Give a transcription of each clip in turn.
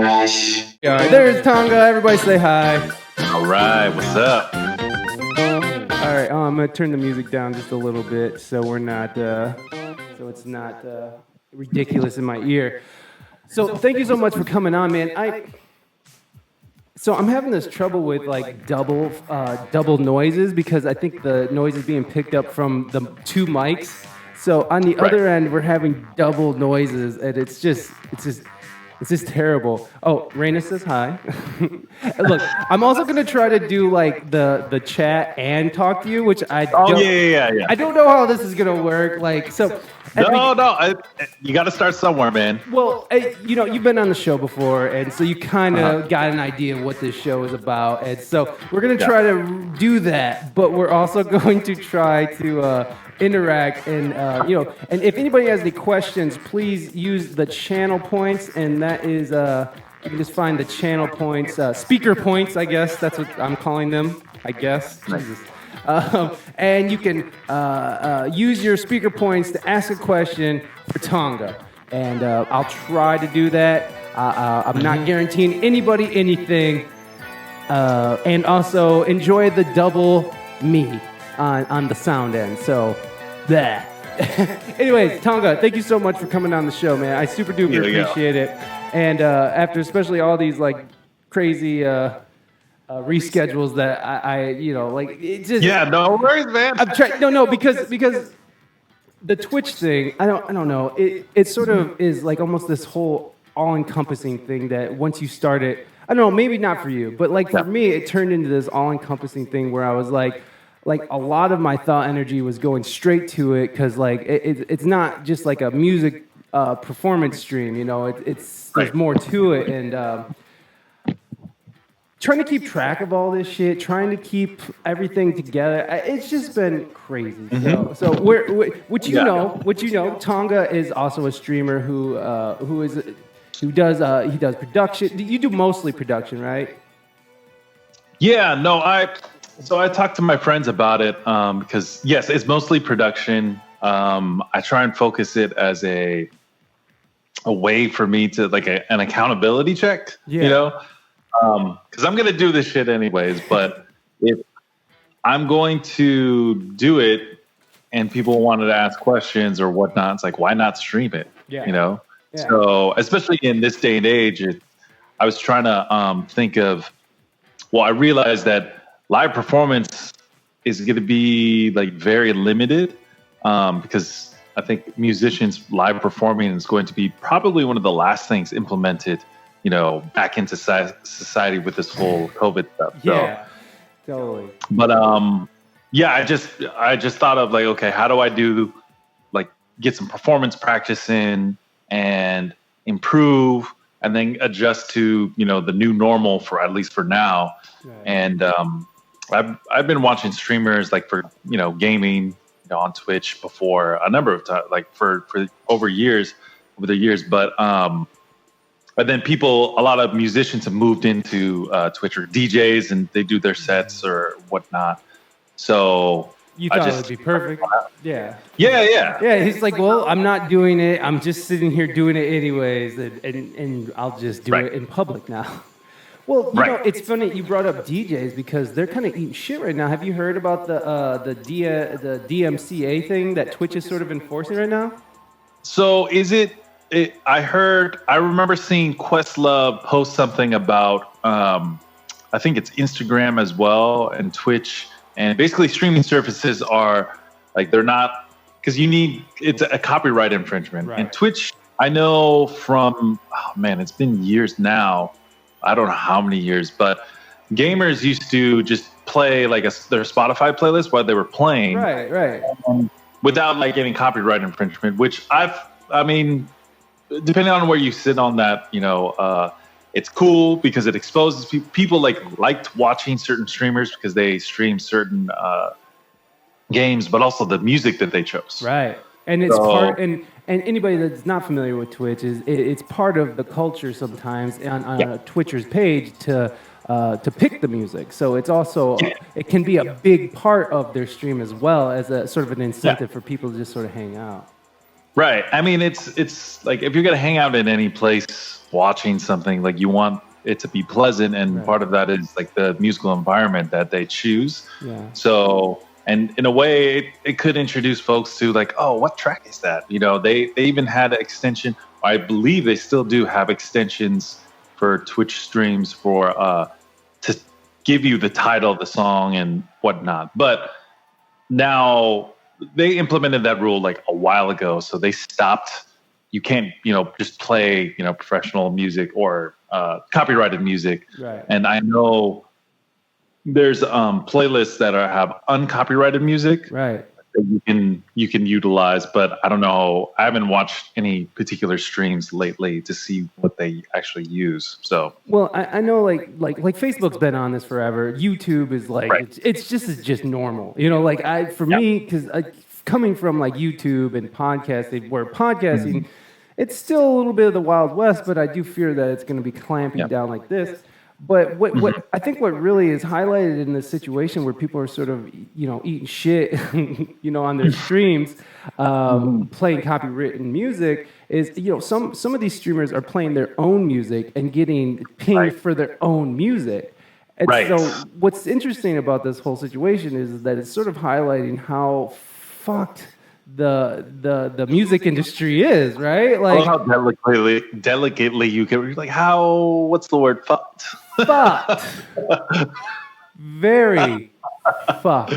All right, there's Tonga. Everybody say hi. All right, what's up? All right, I'm gonna turn the music down just a little bit so we're not, so it's not ridiculous in my ear. So thank you so much for coming on, man. So I'm having this trouble with like double noises because I think the noise is being picked up from the two mics. So on the other end, we're having double noises, and it's just terrible. Oh, Reina says hi. Look, I'm also gonna try to do like the chat and talk to you, which I don't know how this is gonna work. Like, so you got to start somewhere, man. well, you've been on the show before, and so you kind of got an idea of what this show is about, and so we're gonna try to do that, but we're also going to try to interact and and if anybody has any questions, please use the channel points, and that is you can just find the channel points, speaker points, I guess that's what I'm calling them, I guess. Jesus. And you can use your speaker points to ask a question for Tonga, and I'll try to do that. I'm not guaranteeing anybody anything, and also enjoy the double me on the sound end. So that. Anyways, Tonga, thank you so much for coming on the show, man. I super duper appreciate it. And after especially all these like crazy reschedules that I like, it just no worries, man. I'm trying. No, because the Twitch thing, I don't know. It sort of is like almost this whole all-encompassing thing that once you start it, I don't know, maybe not for you, but like for me, it turned into this all-encompassing thing where I was like a lot of my thought energy was going straight to it because like it's not just like a music performance stream, there's more to it, and trying to keep track of all this shit, trying to keep everything together, it's just been crazy. So what you know, Tonga is also a streamer who does production. You do mostly production, right? Yeah, no, So I talked to my friends about it because, yes, it's mostly production. I try and focus it as a way for me to like an accountability check, because I'm going to do this shit anyways. But if I'm going to do it and people wanted to ask questions or whatnot, it's like, why not stream it? Yeah. So especially in this day and age, I was trying to think of, I realized that live performance is going to be like very limited because I think musicians live performing is going to be probably one of the last things implemented, back into society with this whole COVID stuff. Yeah, totally. But I just thought of like, okay, how do I do like get some performance practice in and improve and then adjust to the new normal for at least for now. Right. And I've been watching streamers like for gaming on Twitch before a number of times, like for over the years, but then a lot of musicians have moved into Twitch or DJs and they do their sets or whatnot. So you thought it would be perfect. Yeah. He's like, well, I'm not doing it. I'm just sitting here doing it anyways, and I'll just do it in public now. Well, it's funny you brought up DJs because they're kind of eating shit right now. Have you heard about the DMCA thing that Twitch is sort of enforcing right now? So is it? I remember seeing Questlove post something about. I think it's Instagram as well and Twitch, and basically streaming services are like they're not because it's a copyright infringement. Right. And Twitch, I know from it's been years now. I don't know how many years, but gamers used to just play like their Spotify playlist while they were playing. Right. Without like getting copyright infringement, which depending on where you sit on that, it's cool because it exposes people liked watching certain streamers because they stream certain games, but also the music that they chose. Right. And it's part, and anybody that's not familiar with Twitch it's part of the culture sometimes on a Twitcher's page to pick the music. So it's also it can be a big part of their stream as well as a sort of an incentive for people to just sort of hang out. Right. I mean, it's like if you're gonna hang out in any place watching something, like you want it to be pleasant, and part of that is like the musical environment that they choose. Yeah. So, and in a way, it could introduce folks to like, oh, what track is that? They even had an extension. I believe they still do have extensions for Twitch streams for to give you the title of the song and whatnot. But now they implemented that rule like a while ago, so they stopped. You can't, just play, professional music or copyrighted music. Right. And I know there's playlists that have uncopyrighted music, right, that you can utilize, but I don't know. I haven't watched any particular streams lately to see what they actually use. So, well, I know like Facebook's been on this forever. YouTube is like it's just normal, like for me, because coming from like YouTube and podcasting, where podcasting, it's still a little bit of the Wild West, but I do fear that it's going to be clamping down like this. But what I think what really is highlighted in this situation where people are sort of eating shit on their streams, playing copywritten music is some of these streamers are playing their own music and getting pinged for their own music. And so what's interesting about this whole situation is that it's sort of highlighting how fucked the music industry is, right? Like how delicately you can, like, what's the word? Fucked. Fucked. Very fucked.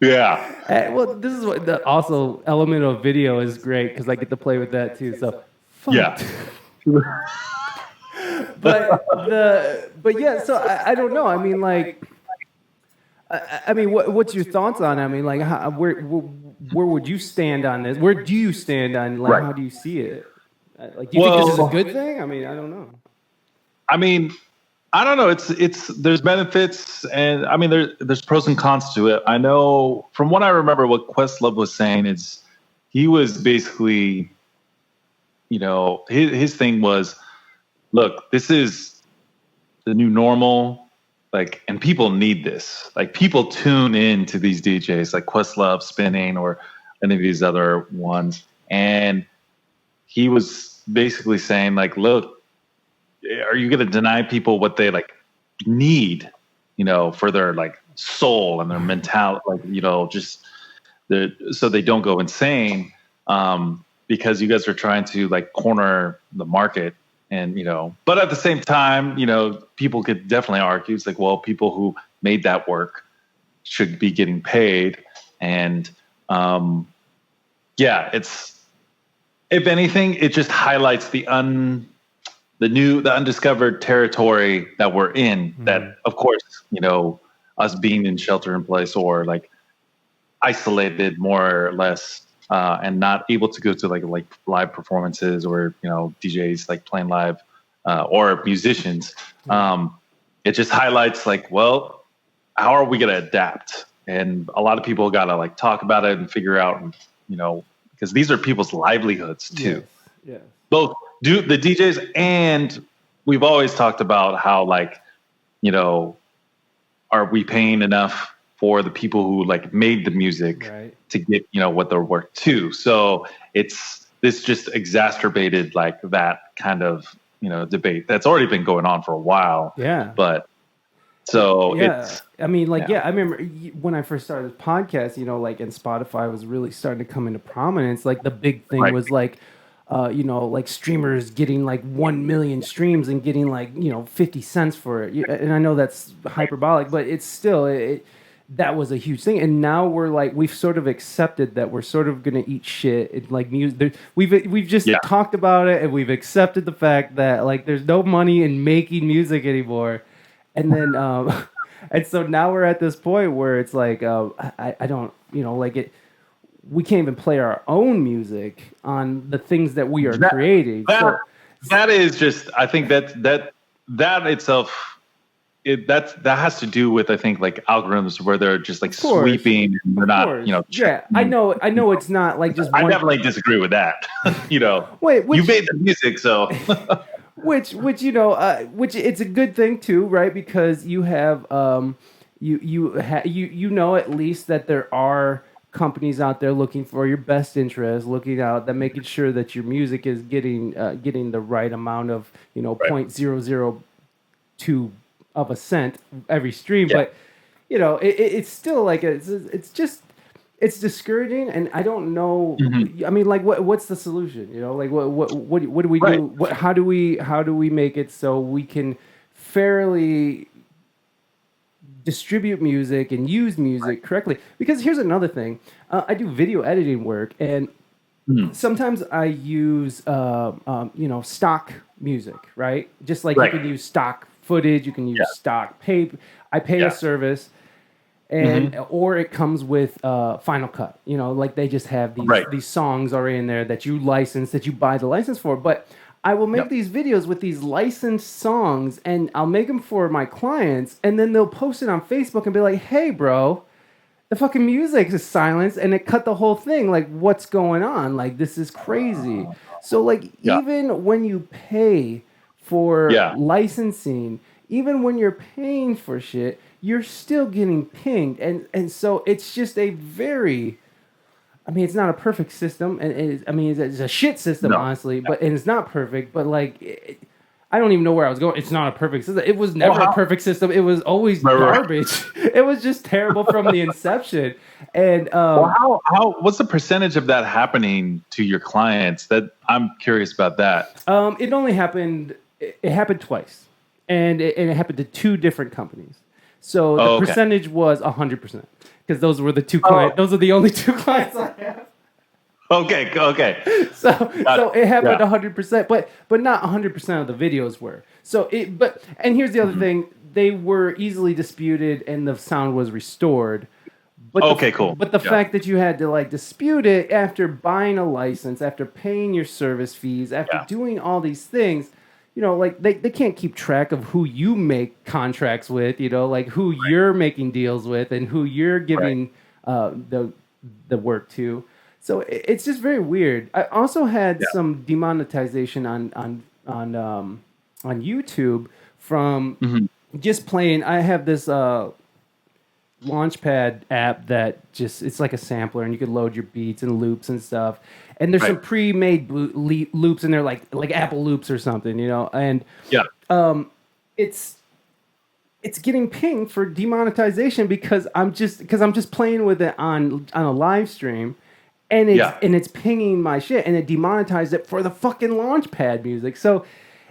Yeah. Well, this is what the also element of video is great because I get to play with that too. So fucked. Yeah. but yeah. So I don't know. I mean, like. I mean, what's your thoughts on it? I mean, like, where would you stand on this? Where do you stand on, like, how do you see it? Like, do you think this is a good thing? I mean, I don't know. I mean, I don't know. It's there's benefits, and I mean, there's pros and cons to it. I know from what I remember, what Questlove was saying is he was basically, his thing was, look, this is the new normal. Like, and people need this. Like, people tune in to these DJs, like Questlove, Spinning, or any of these other ones. And he was basically saying, like, look, are you going to deny people what they like need, for their like soul and their mentality, like, so they don't go insane, because you guys are trying to like corner the market. And, but at the same time, people could definitely argue it's like, well, people who made that work should be getting paid. And, it's, if anything, it just highlights the undiscovered territory that we're in. Mm-hmm. That, of course, us being in shelter in place or like isolated more or less, and not able to go to like live performances or DJs like playing live, or musicians. It just highlights like, well, how are we going to adapt? And a lot of people got to like talk about it and figure out, because these are people's livelihoods too. Yeah. Both do the DJs, and we've always talked about how like, are we paying enough for the people who like made the music to get, what they're worth too. So this just exacerbated like that kind of, debate that's already been going on for a while. Yeah. But so it's, I mean, like, I remember when I first started this podcast, like, and Spotify was really starting to come into prominence. Like the big thing was like, like streamers getting like 1 million streams and getting like, 50 cents for it. And I know that's hyperbolic, but it's still, that was a huge thing. And now we're like, we've sort of accepted that we're sort of going to eat shit. It's like music. We've just talked about it, and we've accepted the fact that like there's no money in making music anymore. And then, and so now we're at this point where it's like, I don't, like it, we can't even play our own music on the things that we are creating. That is just, I think that itself, that has to do with, I think, like algorithms where they're just like sweeping and they're not, I know it's not like just. I definitely disagree with that. Wait, you made the music, so. which it's a good thing too, right? Because you have, you know at least that there are companies out there looking for your best interest, looking out that making sure that your music is getting the right amount of 0.002 of a cent every stream. Yeah. But it's still like it's discouraging, and I don't know. I mean, like, what's the solution? Like, what do we do? How do we make it so we can fairly distribute music and use music correctly? Because here's another thing. I do video editing work, and sometimes I use stock music, right? Just like you can use stock footage, you can use stock paper. I pay a service, and or it comes with Final Cut. Like they just have these songs already in there that you license, that you buy the license for. But I will make these videos with these licensed songs, and I'll make them for my clients, and then they'll post it on Facebook and be like, "Hey, bro, the fucking music is silenced, and it cut the whole thing. Like, what's going on? Like, this is crazy." So, like, even when you pay for licensing, even when you're paying for shit, you're still getting pinged, and so it's just a very, I mean, it's not a perfect system, and it's a shit system, honestly, but and it's not perfect. But like, I don't even know where I was going. It's not a perfect system. It was never a perfect system. It was always garbage. It was just terrible from the inception. And what's the percentage of that happening to your clients? That I'm curious about that. It only happened. It happened twice, and it happened to two different companies. So the percentage was 100%, because those were the two clients. Those are the only two clients I have. Okay. So it happened 100%, but not 100% of the videos were. And here's the other thing: they were easily disputed, and the sound was restored. But cool. But the fact that you had to like dispute it after buying a license, after paying your service fees, after doing all these things. Like they can't keep track of who you make contracts with, like who you're making deals with and who you're giving the work to. So it's just very weird. I also had some demonetization on YouTube from just playing. I have this Launchpad app that it's like a sampler, and you can load your beats and loops and stuff. And there's some pre-made loops in there, like Apple loops or something, And it's getting pinged for demonetization because I'm just playing with it on a live stream, and it's pinging my shit, and it demonetized it for the fucking Launchpad music. So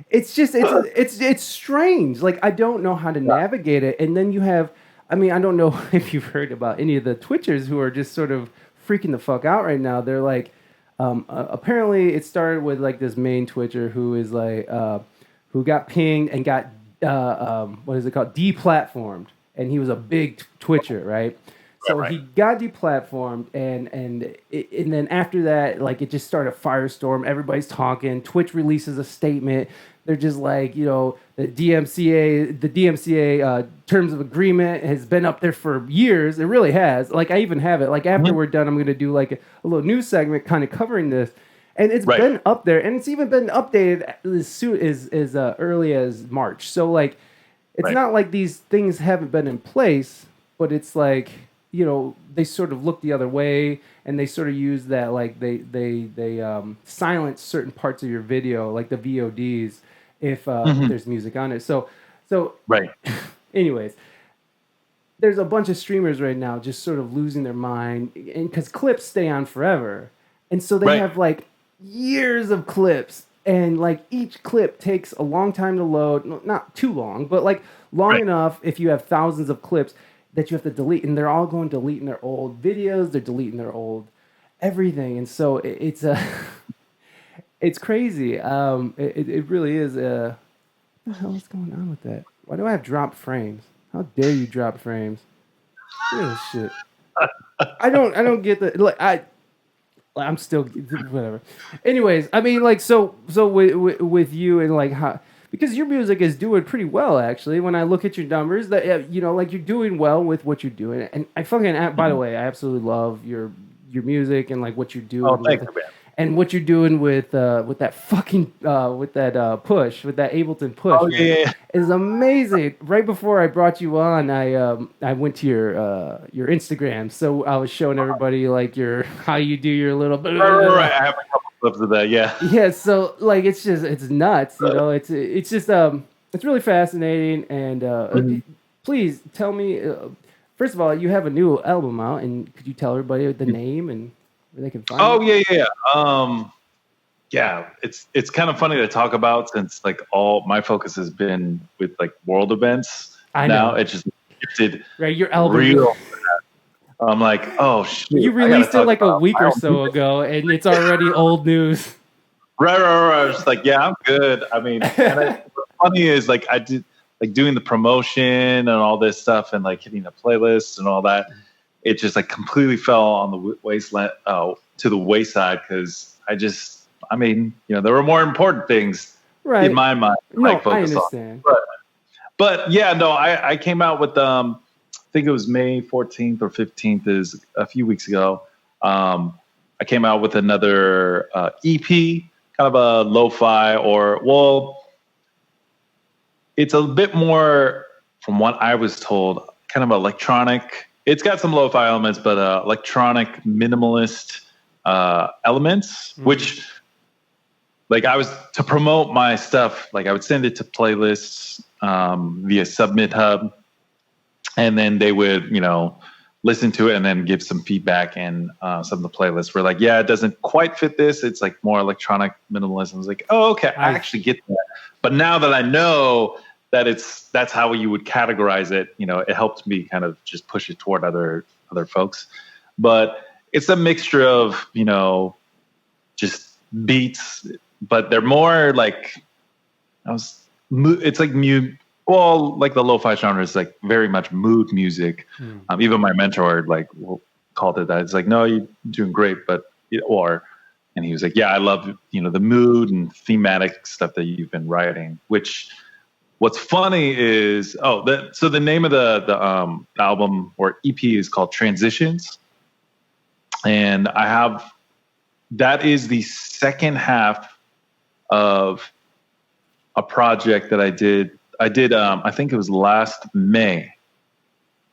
it's just it's strange. Like, I don't know how to navigate it. And then you have, I mean, I don't know if you've heard about any of the Twitchers who are just sort of freaking the fuck out right now. They're like, apparently it started with like this main Twitcher who is like, who got pinged and got, what is it called? Deplatformed. And he was a big Twitcher, right? So he got deplatformed, and then after that, like, it just started a firestorm. Everybody's talking. Twitch releases a statement. They're just like, the DMCA terms of agreement has been up there for years. It really has. Like, I even have it. Like, after we're done, I'm going to do like a little news segment kind of covering this. And it's been up there, and it's even been updated as early as March. So, like, it's not like these things haven't been in place, but it's like, they sort of look the other way, and they sort of use that, like, they silence certain parts of your video, like the VODs, if there's music on it. So anyways, there's a bunch of streamers right now just sort of losing their mind, and because clips stay on forever, and so they have like years of clips, and like each clip takes a long time to load. Not too long, but like long enough if you have thousands of clips that you have to delete, and they're all going deleting their old videos, they're deleting their old everything, and so it's it's crazy. It really is. What the hell is going on with that? Why do I have dropped frames? How dare you drop frames? Look at this shit. I don't get that. Like, I'm still whatever. Anyways, I mean, like, so with you, and like how, because your music is doing pretty well, actually. When I look at your numbers, that like, you're doing well with what you're doing. And I fucking, by the way, I absolutely love your music and like what you're doing. Oh, thank you, man. and what you're doing with that fucking with that push, with that Ableton push, Oh, man, yeah. is amazing. Right before I brought you on, I went to your Instagram, so I was showing everybody like how you do your little Right. I have a couple clips of that. Yeah. yeah. So like it's nuts, you know. It's just it's really fascinating, and please tell me. First of all, you have a new album out, and could you tell everybody the name and where they can find Oh, it? yeah. Yeah, it's kind of funny to talk about since like all my focus has been with like world events. I now know. it just shifted Right, your album. real. I'm like, oh shit! You I gotta released it talk like a about week my or own so music. ago, and it's already old news. Right. I was just like, yeah, I'm good. I mean, what's funny is like I did like doing the promotion and all this stuff and like hitting the playlist and all that. It just like completely fell on the wasteland to the wayside because I mean, there were more important things Right. in my mind to, No, like focus I understand. on. But yeah, no, I came out with I think it was May 14th or 15th is a few weeks ago. I came out with another EP, kind of a lo-fi it's a bit more from what I was told, kind of electronic. It's got some lo-fi elements, but electronic minimalist elements, which like I was to promote my stuff, like I would send it to playlists via Submit Hub, and then they would, listen to it and then give some feedback. And some of the playlists were like, yeah, it doesn't quite fit this. It's like more electronic minimalism. I was like, oh, okay, I actually get that. But now that I know that that's how you would categorize it, it helped me kind of just push it toward other folks. But it's a mixture of, just beats, but they're more like it's like mute. Well, like the lo-fi genre is like very much mood music. Even my mentor like called it that. It's like, no, you're doing great, but and he was like, yeah, I love the mood and thematic stuff that you've been writing. Which, what's funny is so the name of the album or EP is called Transitions, and that is the second half of a project that I did. I think it was last May.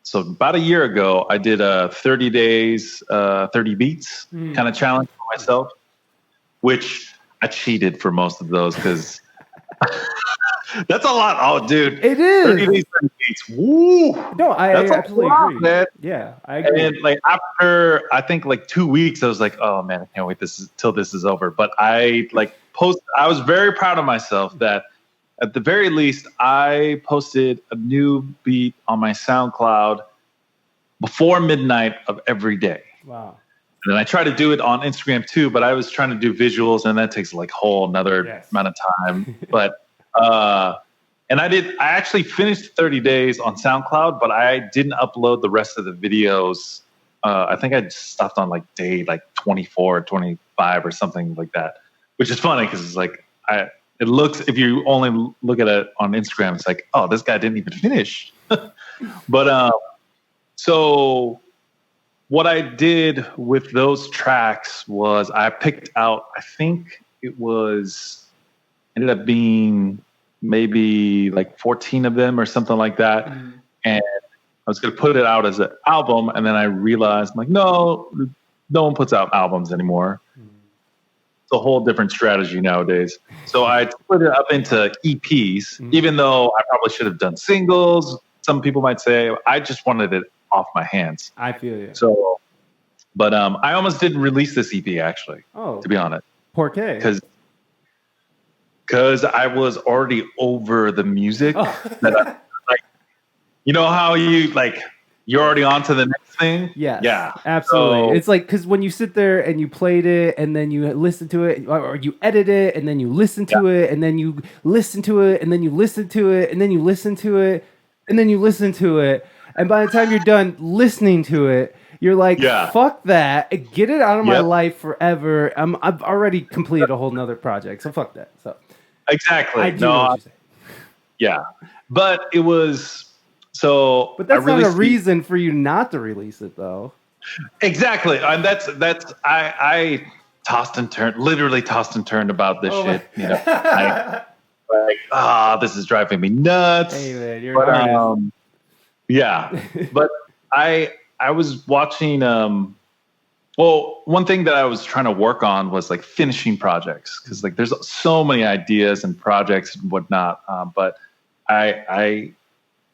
So about a year ago, I did a 30 days, 30 beats kind of challenge for myself, which I cheated for most of those because that's a lot. Oh, dude. It is. 30 days, 30 beats. Woo. No, I absolutely agree. Man. Yeah, I agree. And like after, I think like 2 weeks, I was like, oh man, I can't wait till this is over. But I was very proud of myself that at the very least, I posted a new beat on my SoundCloud before midnight of every day. Wow. And then I try to do it on Instagram too, but I was trying to do visuals, and that takes like a whole another amount of time. But and I actually finished 30 days on SoundCloud, but I didn't upload the rest of the videos. I think I stopped on like day like 24, 25 or something like that, which is funny because it's like it looks, if you only look at it on Instagram, it's like, oh, this guy didn't even finish. But so what I did with those tracks was I picked out, I think it ended up being maybe like 14 of them or something like that. And I was going to put it out as an album. And then I realized, like, no one puts out albums anymore. A whole different strategy nowadays. So I split it up into EPs, even though I probably should have done singles. Some people might say I just wanted it off my hands. I feel you. So, but I almost didn't release this EP actually. Oh, to be honest. ¿Por qué? Because I was already over the music. Like, you know how you're already on to the next thing? Yes. Yeah. Absolutely. So, it's like, because when you sit there and you played it and then you listen to it, or you edit it and then you listen to it and then you listen to it and then you listen to it and then you listen to it and then you listen to it. And by the time you're done listening to it, you're like, fuck that. Get it out of my life forever. I've already completed a whole nother project. So fuck that. So exactly. I do know what you're saying. Yeah. But it was... So, but that's not a reason for you not to release it, though. Exactly, and that's I tossed and turned, literally tossed and turned about this shit. You know, this is driving me nuts. Hey man, you're an artist. Yeah, but I was watching. Well, one thing that I was trying to work on was like finishing projects, because like there's so many ideas and projects and whatnot. But I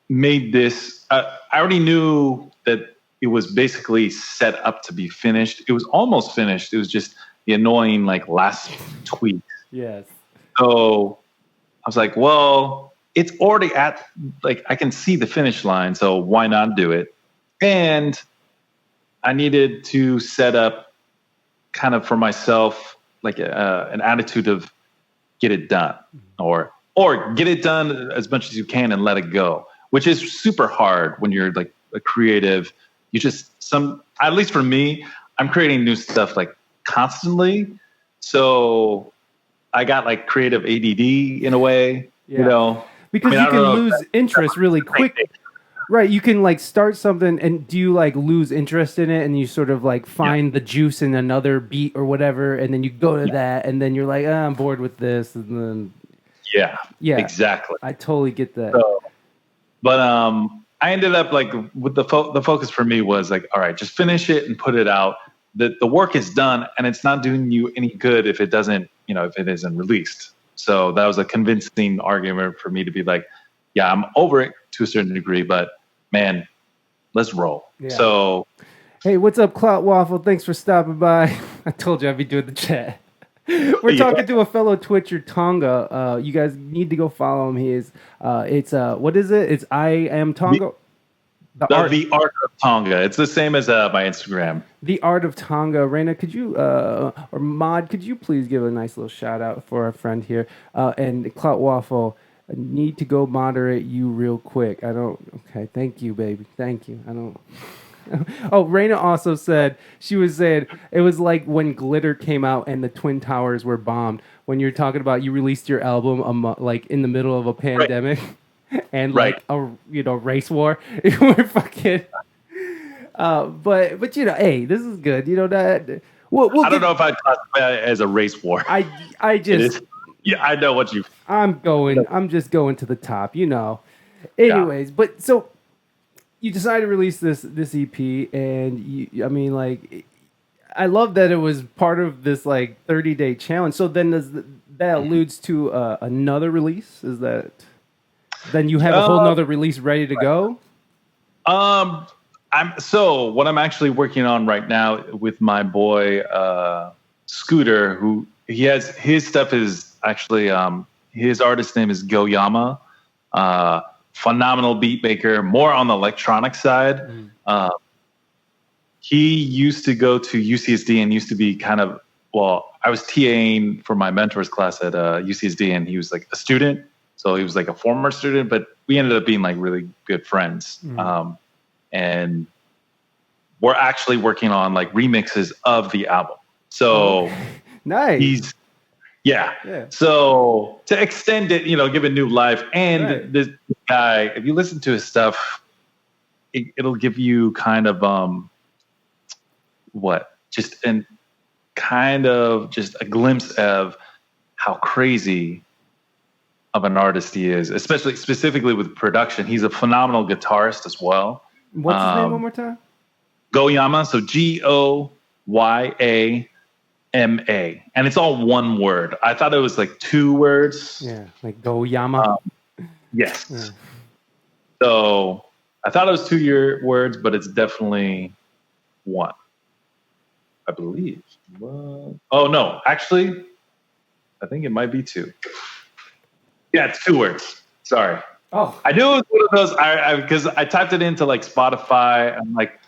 made this. I already knew that it was basically set up to be finished. It was almost finished. It was just the annoying like last tweak. Yes. So I was like, well, it's already at like I can see the finish line, so why not do it? And I needed to set up kind of for myself like an attitude of get it done, or get it done as much as you can and let it go, which is super hard when you're like a creative. You just at least for me, I'm creating new stuff like constantly. So I got like creative ADD in a way, you know, because you can lose interest really quick. Right, you can like start something, and do you like lose interest in it, and you sort of like find the juice in another beat or whatever, and then you go to that, and then you're like, I'm bored with this, and then yeah, exactly. I totally get that. So, but I ended up like with the focus for me was like, all right, just finish it and put it out. The work is done, and it's not doing you any good if it doesn't, if it isn't released. So that was a convincing argument for me to be like, yeah, I'm over it to a certain degree, but man, let's roll. Yeah. So, hey, what's up, Clout Waffle? Thanks for stopping by. I told you I'd be doing the chat. We're talking to a fellow Twitcher, Tonga. You guys need to go follow him. He is. It's what is it? It's I am Tonga. The art of Tonga. It's the same as my Instagram. The art of Tonga. Reina, could you or Mod, could you please give a nice little shout out for our friend here and Clout Waffle? I need to go moderate you real quick. Okay, thank you, baby. Thank you. Oh, Reina also said, she was saying, it was like when Glitter came out and the Twin Towers were bombed. When you're talking about you released your album like in the middle of a pandemic and like a race war. We're fucking. But hey, this is good. That. I don't know if I'd classify it as a race war. I just. Yeah, I know what you. I'm just going to the top, Anyways, but so you decided to release this EP, and I love that it was part of this like 30-day challenge. So then that alludes to another release? Is that then you have a whole nother release ready to go? What I'm actually working on right now with my boy Scooter, who his stuff is actually his artist name is Goyama, phenomenal beat maker, more on the electronic side. He used to go to UCSD and used to be kind of, I was TAing for my mentor's class at UCSD, and he was like a student, so he was like a former student, but we ended up being like really good friends. And we're actually working on like remixes of the album. So nice. Yeah. So to extend it, give it new life. And this guy, if you listen to his stuff, it'll give you kind of just a glimpse of how crazy of an artist he is, specifically with production. He's a phenomenal guitarist as well. What's his name one more time? Goyama. So Goyama. And it's all one word. I thought it was like two words. Yeah, like Goyama. Yes. Yeah. So I thought it was 2 words, but it's definitely one, I believe. Oh, no. Actually, I think it might be two. Yeah, it's 2 words. Sorry. Oh. I knew it was one of those because I typed it into like Spotify. I'm like,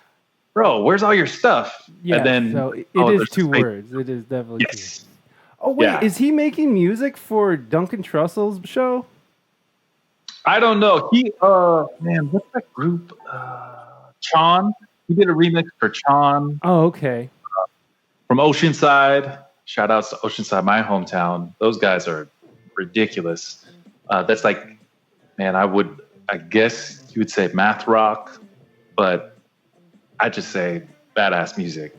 bro, where's all your stuff? Yeah, and then, so it is 2 words. It is definitely 2 words. Oh, wait, is he making music for Duncan Trussell's show? I don't know. He, what's that group? Chon. He did a remix for Chon. Oh, okay. From Oceanside. Shout outs to Oceanside, my hometown. Those guys are ridiculous. That's like, man, I guess you would say math rock, but I just say badass music.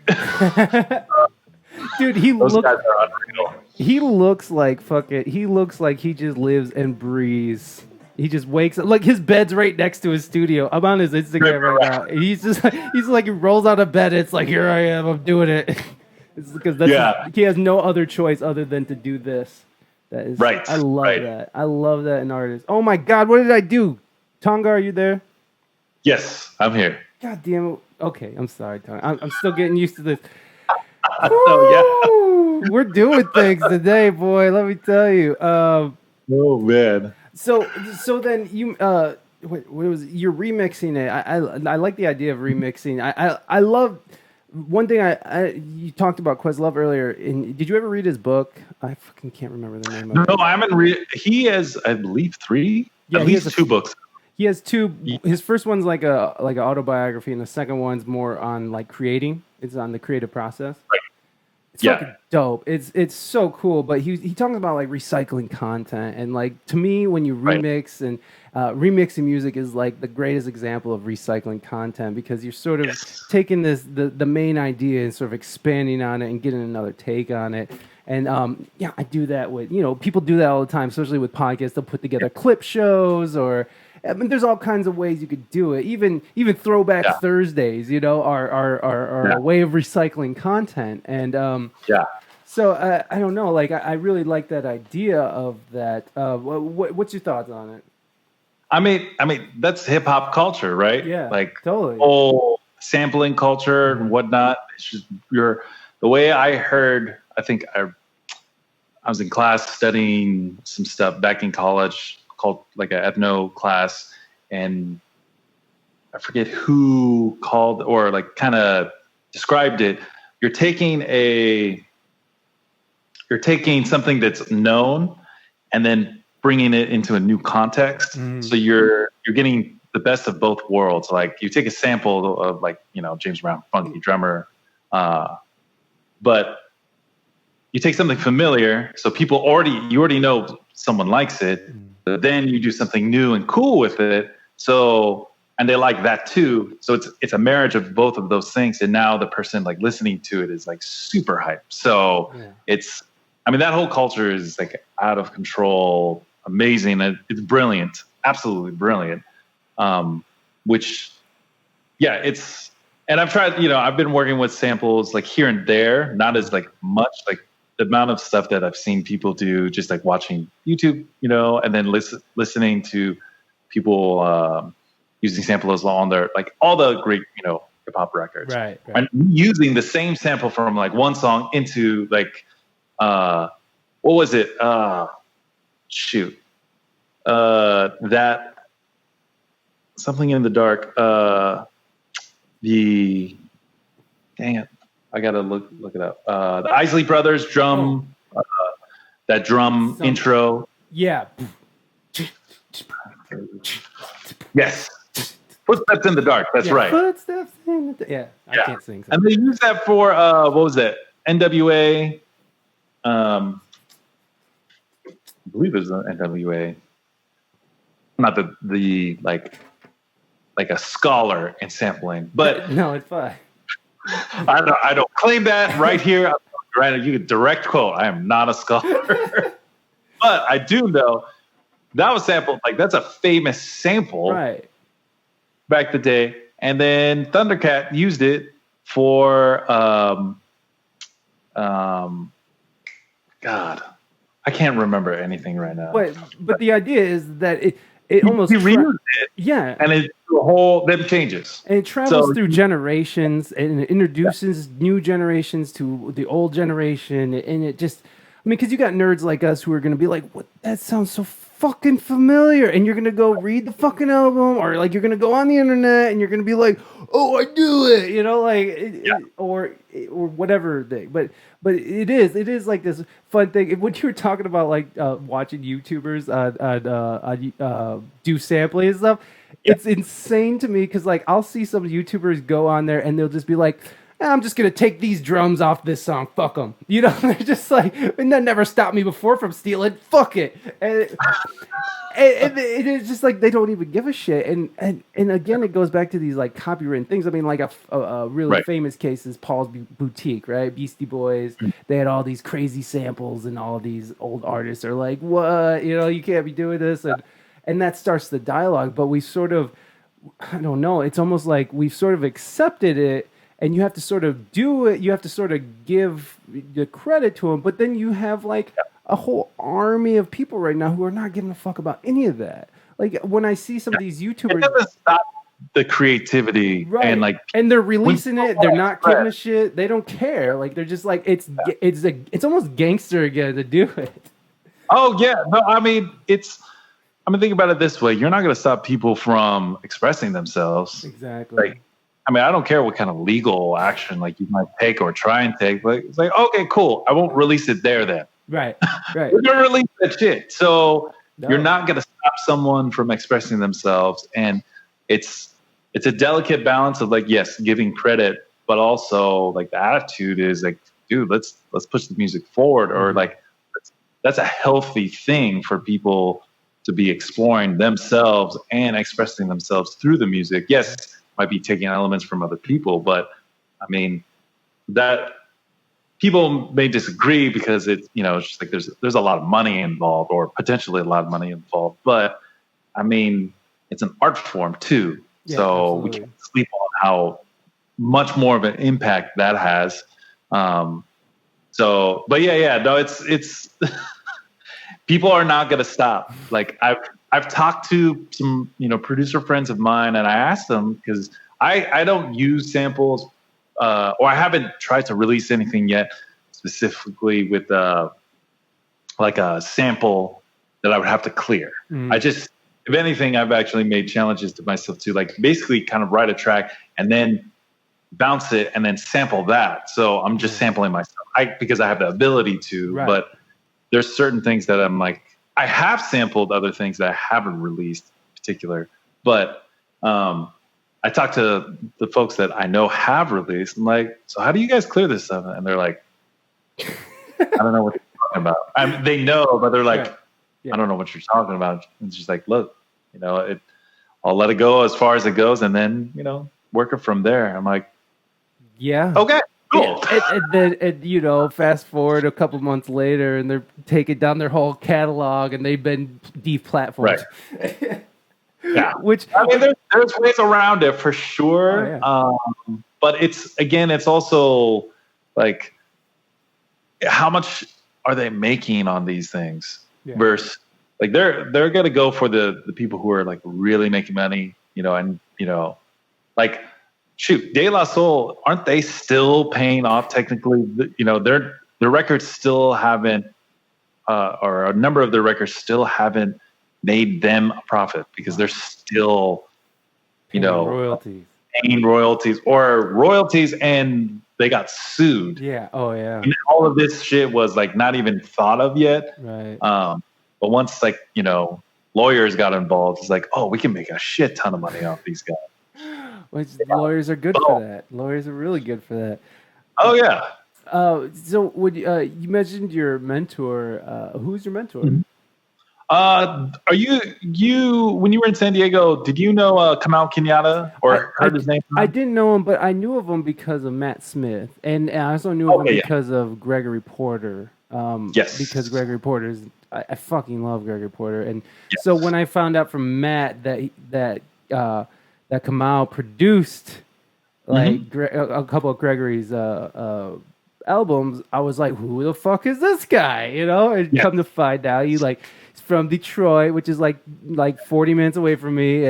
Dude, Those guys are unreal. he looks like he looks like he just lives and breathes. He just wakes up, like his bed's right next to his studio. I'm on his Instagram right now. And he's like he rolls out of bed. It's like, here I am. I'm doing it. It's because he has no other choice other than to do this. That is right. I love that. I love that in artists. Oh my God, what did I do? Tonga, are you there? Yes, I'm here. God damn it. Okay, I'm sorry, Tonga. I'm still getting used to this. So We're doing things today, boy. Let me tell you. oh man. So then you what was it? You're remixing it. I like the idea of remixing. I love one thing. You talked about Questlove earlier. Did you ever read his book? I fucking can't remember the name of it. No, I haven't read. He has, I believe, 3. Yeah, at least 2 books. He has 2. His first one's like an autobiography, and the second one's more on like creating. It's on the creative process. Right. It's fucking dope. It's so cool. But he talks about like recycling content, and like to me, when you remix and remixing music is like the greatest example of recycling content, because you're sort of taking the main idea and sort of expanding on it and getting another take on it. And I do that with, people do that all the time, especially with podcasts. They'll put together clip shows, or I mean, there's all kinds of ways you could do it. Even Throwback Thursdays, are a way of recycling content. And so I don't know, like I really like that idea of that. What's your thoughts on it? I mean that's hip hop culture, right? Yeah, like totally. Whole sampling culture and whatnot. It's just the way I heard. I think I was in class studying some stuff back in college called like an ethno class, and I forget who called or like kind of described it. You're taking something that's known and then bringing it into a new context. So you're getting the best of both worlds. Like you take a sample of like, James Brown, funky drummer, but you take something familiar, so you already know someone likes it, but then you do something new and cool with it. So, and they like that too. So it's a marriage of both of those things. And now the person like listening to it is like super hyped. So that whole culture is like out of control, amazing. It's brilliant, absolutely brilliant. And I've tried, I've been working with samples like here and there, not as like much, like the amount of stuff that I've seen people do, just like watching YouTube, and then listening to people using samples on their, like all the great, hip hop records. Right. And using the same sample from like one song into like, what was it? That Something in the Dark. Dang it. I gotta look it up. The Isley Brothers drum, that drum intro. Yeah. Yes. Footsteps in the Dark. That's right. Footsteps in the Dark. I can't sing. And they use that for what was that? NWA. I believe it was NWA. Not the like a scholar in sampling, but no, it's fine. I don't claim that right here. Right, you can direct quote. I am not a scholar, but I do know that was sampled. Like that's a famous sample, right? Back the day, and then Thundercat used it for God, I can't remember anything right now. But the idea is that it almost reused it, and it then changes, and it travels through generations, and it introduces new generations to the old generation, and it just, because you got nerds like us who are going to be like, "What? That sounds so fucking familiar," and you're going to go read the fucking album, or like you're going to go on the internet and you're going to be like, "Oh, I do it," or whatever thing. But it is like this fun thing. When you were talking about like watching YouTubers do sampling and stuff, it's insane to me because like I'll see some YouTubers go on there and they'll just be like, I'm just gonna take these drums off this song. Fuck them. They're just like, and that never stopped me before from stealing. Fuck it. and it is just like they don't even give a shit. And again, it goes back to these like copywritten things. I mean, like a really famous case is Paul's Boutique, right? Beastie Boys. They had all these crazy samples, and all these old artists are like, "What? You can't be doing this." And that starts the dialogue. But we sort of, I don't know. It's almost like we've sort of accepted it. And you have to sort of do it. You have to sort of give the credit to them. But then you have like a whole army of people right now who are not giving a fuck about any of that. Like when I see some of these YouTubers, it doesn't stop the creativity, right? And they're releasing it. They're not giving a shit. They don't care. Like they're just like it's almost gangster again to do it. Oh yeah, no, I mean think about it this way: you're not going to stop people from expressing themselves. Exactly. Like, I mean, I don't care what kind of legal action like you might take or try and take, but it's like, okay, cool. I won't release it there then. Right. We're gonna release that shit. So you're not gonna stop someone from expressing themselves. And it's a delicate balance of like, yes, giving credit, but also like the attitude is like, dude, let's push the music forward, or like that's a healthy thing for people to be exploring themselves and expressing themselves through the music. Yes, might be taking elements from other people, but I mean that people may disagree because it's just like there's a lot of money involved, or potentially a lot of money involved. But I mean, it's an art form too, so absolutely. We can't sleep on how much more of an impact that has. No, it's people are not going to stop. Like I've talked to some, producer friends of mine, and I asked them because I don't use samples, or I haven't tried to release anything yet specifically with like a sample that I would have to clear. If anything, I've actually made challenges to myself to like basically kind of write a track and then bounce it and then sample that. So I'm just sampling myself because I have the ability to, but there's certain things that I'm like, I have sampled other things that I haven't released in particular, but I talked to the folks that I know have released. I'm like, so how do you guys clear this stuff? And they're like, I don't know what you're talking about. They know, but they're like, I don't know what you're talking about. It's just like, look, I'll let it go as far as it goes, and then, work it from there. I'm like, yeah. Okay. Cool. And then, fast forward a couple months later, and they're taking down their whole catalog, and they've been deplatformed. Right. Yeah. Which I mean, there's ways around it for sure. But it's also like, how much are they making on these things versus like they're gonna go for the people who are like really making money, like. Shoot, De La Soul, aren't they still paying off technically? Their records still haven't, or a number of their records still haven't made them a profit because they're still, paying royalties and they got sued. Yeah. Oh yeah. And all of this shit was like not even thought of yet. Right. But once like, lawyers got involved, it's like, oh, we can make a shit ton of money off these guys. Which lawyers are good for that. Lawyers are really good for that. Oh yeah. So would you mentioned your mentor? Who's your mentor? Mm-hmm. Are you when you were in San Diego? Did you know Kamal Kenyatta or heard his name? I didn't know him, but I knew of him because of Matt Smith, and I also knew of him because of Gregory Porter. Yes. Because Gregory Porter is I fucking love Gregory Porter, and so when I found out from Matt that Kamal produced like a couple of Gregory's albums, I was like, who the fuck is this guy? And come to find out, he's from Detroit, which is like 40 minutes away from me.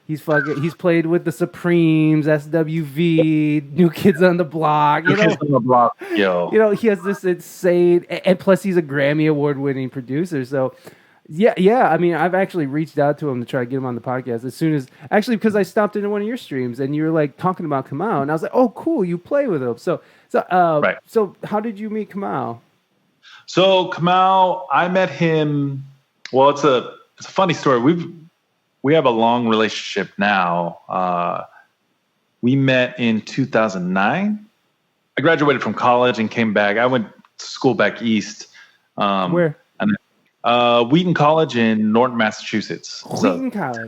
He's played with the Supremes, SWV, New Kids on the Block. New Kids on the Block, yo. He has this insane, and plus he's a Grammy Award-winning producer. So, yeah. I mean, I've actually reached out to him to try to get him on the podcast as soon as, actually, because I stopped into one of your streams and you were like talking about Kamal, and I was like, oh, cool, you play with him. So how did you meet Kamal? So Kamal, I met him. Well, it's a funny story. We have a long relationship now. We met in 2009. I graduated from college and came back. I went to school back east. Where? Wheaton College in Norton, Massachusetts. Wheaton College.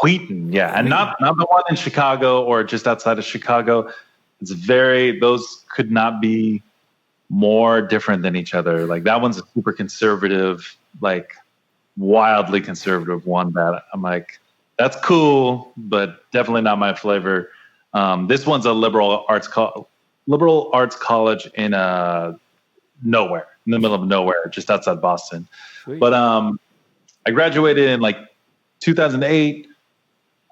Wheaton, yeah, and not the one in Chicago or just outside of Chicago. It's those could not be more different than each other. Like that one's a super conservative, like wildly conservative one that I'm like, that's cool, but definitely not my flavor. This one's a liberal arts college in nowhere, in the middle of nowhere, just outside Boston. Sweet. But I graduated in like 2008.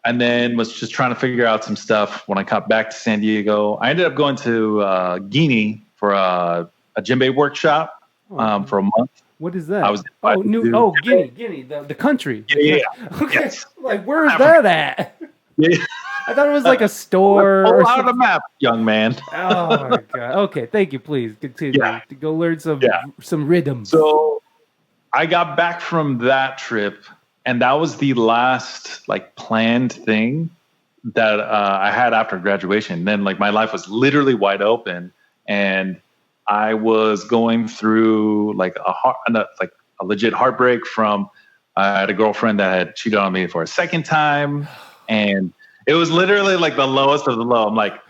And then was just trying to figure out some stuff when I got back to San Diego. I ended up going to Guinea for a djembe workshop for a month. What is that? I was Guinea, the country. Yeah. Okay. Yes. Like, where is that at? Yeah. I thought it was like a store. Pull out the map, young man. Oh my god. Okay, thank you. Please continue to go learn some rhythms. So I got back from that trip. And that was the last like planned thing that I had after graduation. Then like my life was literally wide open, and I was going through like a legit heartbreak from I had a girlfriend that had cheated on me for a second time, and it was literally like the lowest of the low. I'm like,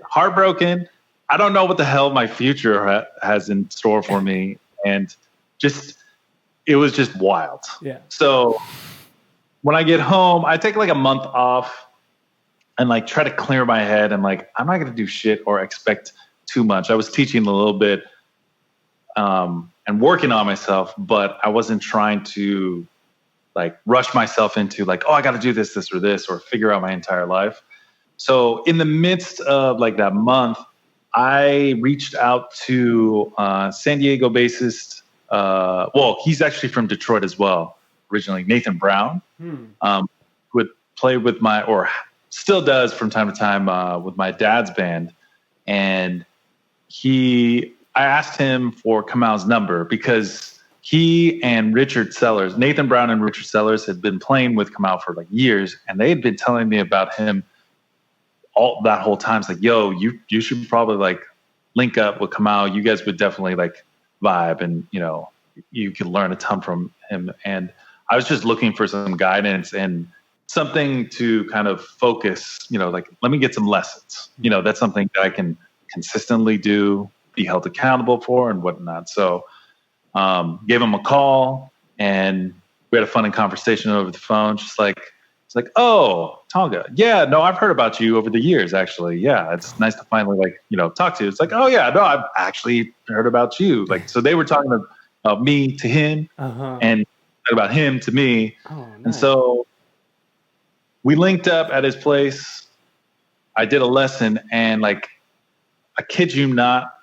heartbroken. I don't know what the hell my future has in store for me, and it was just wild. Yeah. So when I get home, I take like a month off and like try to clear my head. And like, I'm not going to do shit or expect too much. I was teaching a little bit and working on myself, but I wasn't trying to like rush myself into like, oh, I got to do this, or figure out my entire life. So in the midst of like that month, I reached out to San Diego bassist. He's actually from Detroit as well, originally, Nathan Brown, who would play with or still does from time to time with my dad's band. And I asked him for Kamal's number because he and Richard Sellers, Nathan Brown and Richard Sellers, had been playing with Kamal for like years, and they had been telling me about him all that whole time. It's like, yo, you should probably like link up with Kamal. You guys would definitely like vibe, and you could learn a ton from him. And I was just looking for some guidance and something to kind of focus, like let me get some lessons. That's something that I can consistently do, be held accountable for, and whatnot. So gave him a call, and we had a funny conversation over the phone. Just like, it's like, oh, Tonga. Yeah, no, I've heard about you over the years, actually. Yeah, it's nice to finally talk to you. It's like, oh yeah, no, I've actually heard about you. Like, so they were talking about me to him, and about him to me. Oh, nice. And so we linked up at his place. I did a lesson, and like, I kid you not,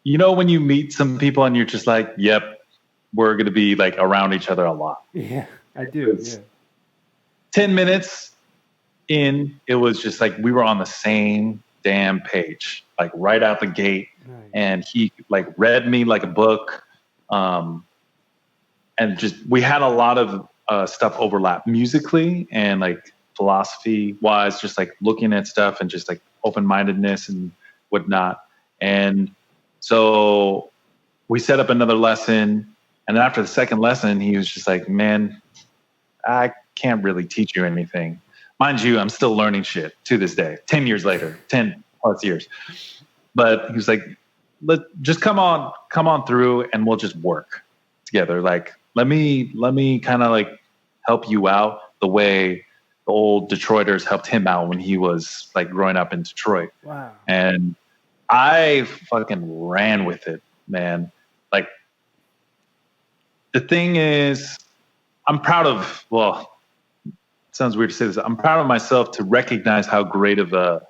when you meet some people and you're just like, yep, we're going to be like around each other a lot. Yeah, I do. Yeah. 10 minutes in, it was just like we were on the same damn page, like right out the gate. Nice. And he like read me like a book. And just, we had a lot of stuff overlap musically and like philosophy wise, just like looking at stuff and just like open-mindedness and whatnot. And so we set up another lesson. And then after the second lesson, he was just like, man, I can't really teach you anything. Mind you, I'm still learning shit to this day, 10 years later, 10 plus years. But he was like, just come on through and we'll just work together. Like, let me kind of like help you out the way the old Detroiters helped him out when he was like growing up in Detroit. Wow. And I fucking ran with it, man. Like, the thing is, I'm proud of, it sounds weird to say this. I'm proud of myself to recognize how great of a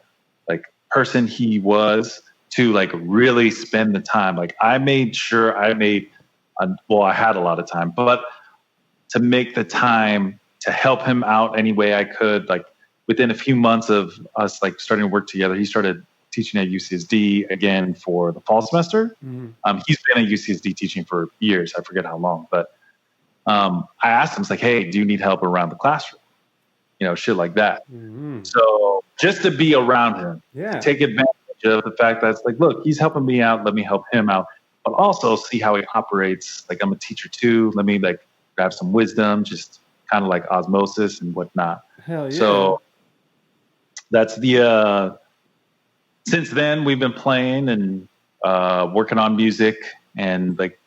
like person he was to like really spend the time. Like, I made sure I had a lot of time, but to make the time to help him out any way I could. Like, within a few months of us like starting to work together, he started teaching at UCSD again for the fall semester. Mm-hmm. He's been at UCSD teaching for years. I forget how long, but I asked him, it's like, hey, do you need help around the classroom? Shit like that. Mm-hmm. So just to be around him, take advantage of the fact that it's like, look, he's helping me out. Let me help him out. but also see how he operates. Like, I'm a teacher too. Let me like grab some wisdom, just kind of like osmosis and whatnot. Hell yeah. So that's the, since then we've been playing and working on music, and like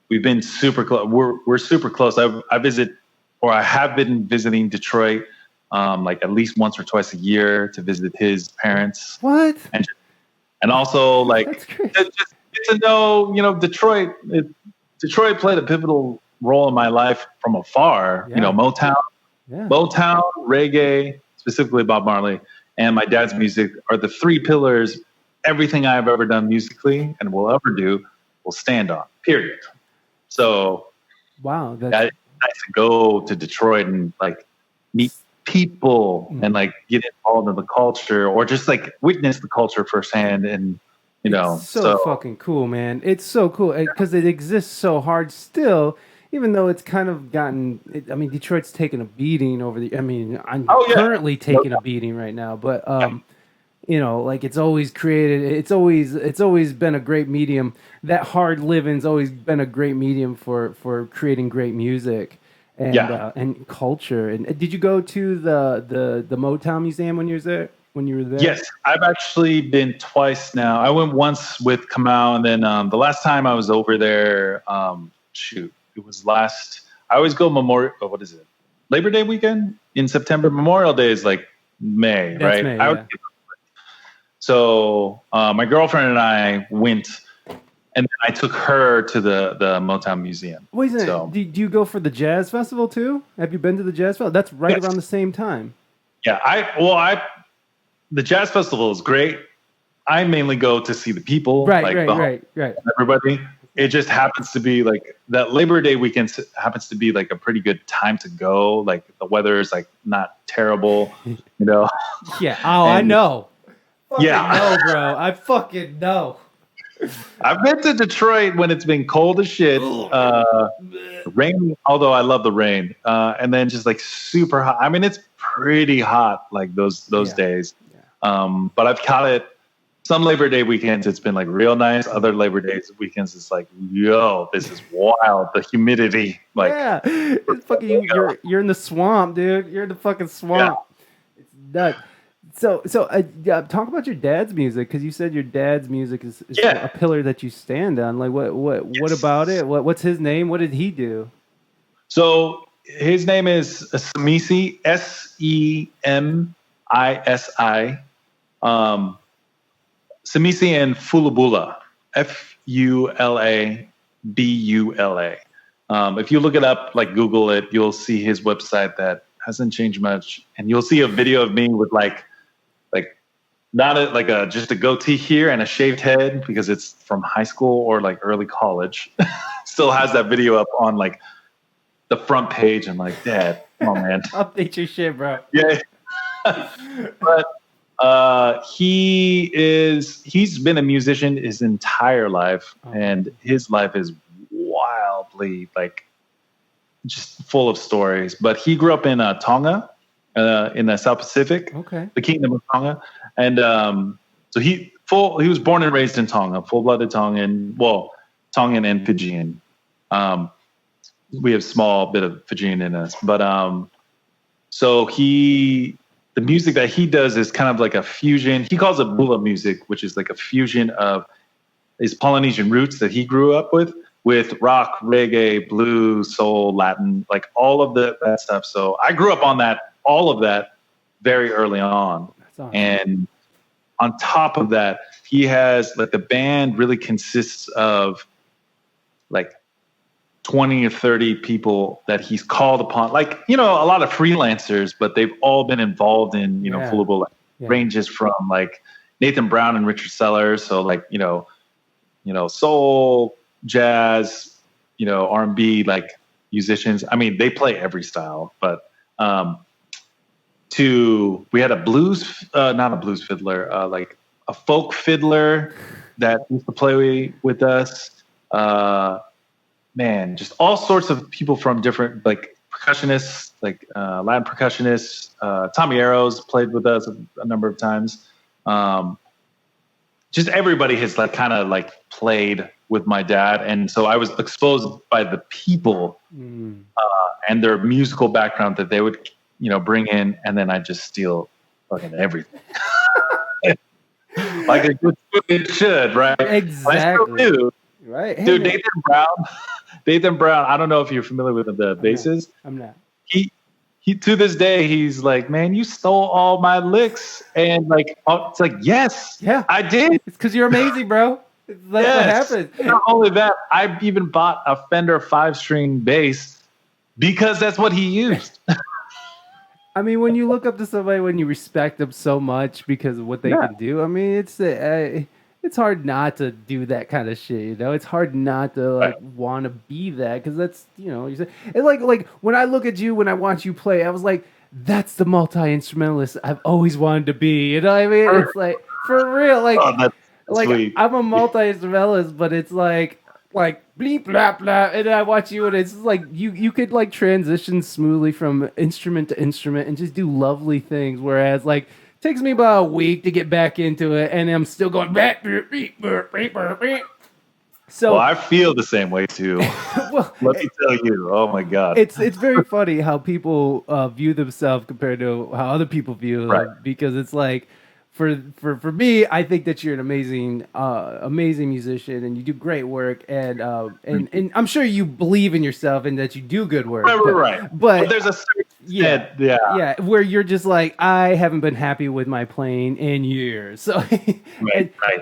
we've been super close. We're super close. I have been visiting Detroit like at least once or twice a year to visit his parents. What? And also like That's crazy. just get to know, Detroit. Detroit played a pivotal role in my life from afar. Yeah. Motown, Yeah. Motown, reggae, specifically Bob Marley, and my dad's music are the three pillars. Everything I've ever done musically and will ever do will stand on. Period. So, wow, that's nice to go to Detroit and like meet people and like get involved in the culture, or just like witness the culture firsthand. And it's so fucking cool, man. It's so cool because it exists so hard still, even though it's kind of gotten. Detroit's taking a beating over the. I'm currently taking a beating right now, but like it's always created. It's always been a great medium. That hard living's always been a great medium for creating great music and culture. And did you go to the Motown Museum when you were there? Yes, I've actually been twice now. I went once with Kamau, and then the last time I was over there, it was last. I always go Labor Day weekend in September. Memorial Day is like May, right? May, yeah. So my girlfriend and I went, and then I took her to the Motown Museum. Wait a minute. Do you go for the jazz festival too? Have you been to the jazz festival? That's right around the same time. Yeah, the jazz festival is great. I mainly go to see the people, right. Everybody. It just happens to be like that Labor Day weekend happens to be like a pretty good time to go. Like the weather is like not terrible, Yeah. Oh, I know. Yeah. No, bro. I fucking know. I've been to Detroit when it's been cold as shit. Rain, although I love the rain. And then just like super hot. It's pretty hot like those days. Yeah. But I've caught it some Labor Day weekends. It's been like real nice. Other Labor Day weekends, it's like, yo, this is wild. The humidity, like, yeah, it's fucking you're in the swamp, dude. You're in the fucking swamp. Yeah. It's nuts. So talk about your dad's music, because you said your dad's music is a pillar that you stand on. Like what about it? What's his name? What did he do? So his name is Semisi, Semisi. Semisi and Fulabula, Fulabula. If you look it up, like Google it, you'll see his website that hasn't changed much, and you'll see a video of me with not just a goatee here and a shaved head, because it's from high school or like early college. Still has that video up on like the front page. I'm like, Dad, come on, man, update your shit, bro. Yeah. But he's been a musician his entire life, and his life is wildly like just full of stories. But he grew up in Tonga, in the South Pacific, the Kingdom of Tonga, and so he was born and raised in Tonga, full-blooded Tongan, Tongan and Fijian. We have small bit of Fijian in us, but so the music that he does is kind of like a fusion. He calls it bula music, which is like a fusion of his Polynesian roots that he grew up with rock, reggae, blues, soul, Latin, like all of that stuff. So I grew up on all of that very early on. That's awesome. And on top of that, he has like the band really consists of like 20 or 30 people that he's called upon, like, a lot of freelancers, but they've all been involved in, Fulabula. Ranges from like Nathan Brown and Richard Sellers. So like, soul, jazz, R&B, like musicians. They play every style, but, we had a not a blues fiddler, like a folk fiddler that used to play with us. Man, just all sorts of people from different, like percussionists, like Latin percussionists. Tommy Arrows played with us a number of times. Just everybody has like kind of like played with my dad, and so I was exposed by the people and their musical background that they would, bring in, and then I just steal fucking everything, like a good student should, right? Exactly. I still do, right? Hey, dude. man. Nathan Brown. I don't know if you're familiar with the bassist. I'm not. He to this day he's like, man, you stole all my licks, and like, it's like, yes, Yeah, I did. It's because you're amazing, bro. That's what happens. Not only that, I even bought a Fender 5-string bass because that's what he used. I mean, when you look up to somebody, when you respect them so much because of what they can do, I mean, it's hard not to do that kind of shit. It's hard not to want to be that, because that's you say, and like when I look at you, when I watch you play, I was like, that's the multi-instrumentalist I've always wanted to be. You know what I mean? It's like, for real, like. Like, sweet. I'm a multi-instrumentalist, but it's like bleep blah blah, and I watch you, and it's like you could like transition smoothly from instrument to instrument and just do lovely things. Whereas like it takes me about a week to get back into it, and I'm still going back. So I feel the same way too. Well, let me tell you, oh my god, it's very funny how people view themselves compared to how other people view them, because it's like. For me, I think that you're an amazing musician, and you do great work, and I'm sure you believe in yourself and that you do good work. Right. But there's a certain where you're just like, I haven't been happy with my playing in years. So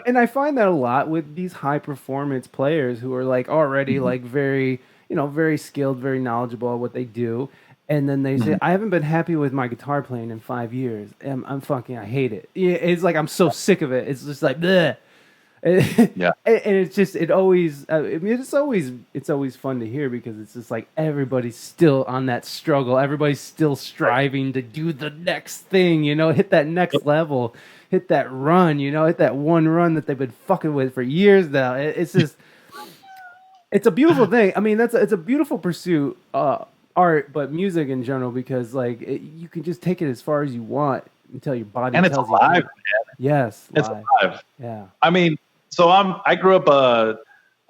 and I find that a lot with these high performance players who are like already like very very skilled, very knowledgeable at what they do. And then they say, I haven't been happy with my guitar playing in 5 years. I hate it. It's like, I'm so sick of it. It's just like, bleh. And it's just, it's always fun to hear, because it's just like, everybody's still on that struggle. Everybody's still striving to do the next thing, hit that next level, hit that run, hit that one run that they've been fucking with for years now. It's just, it's a beautiful thing. I mean, it's a beautiful pursuit, art, but music in general, because like you can just take it as far as you want until your body and tells it's alive, you. Man. Yes, it's alive. Yeah. I mean, so I grew up a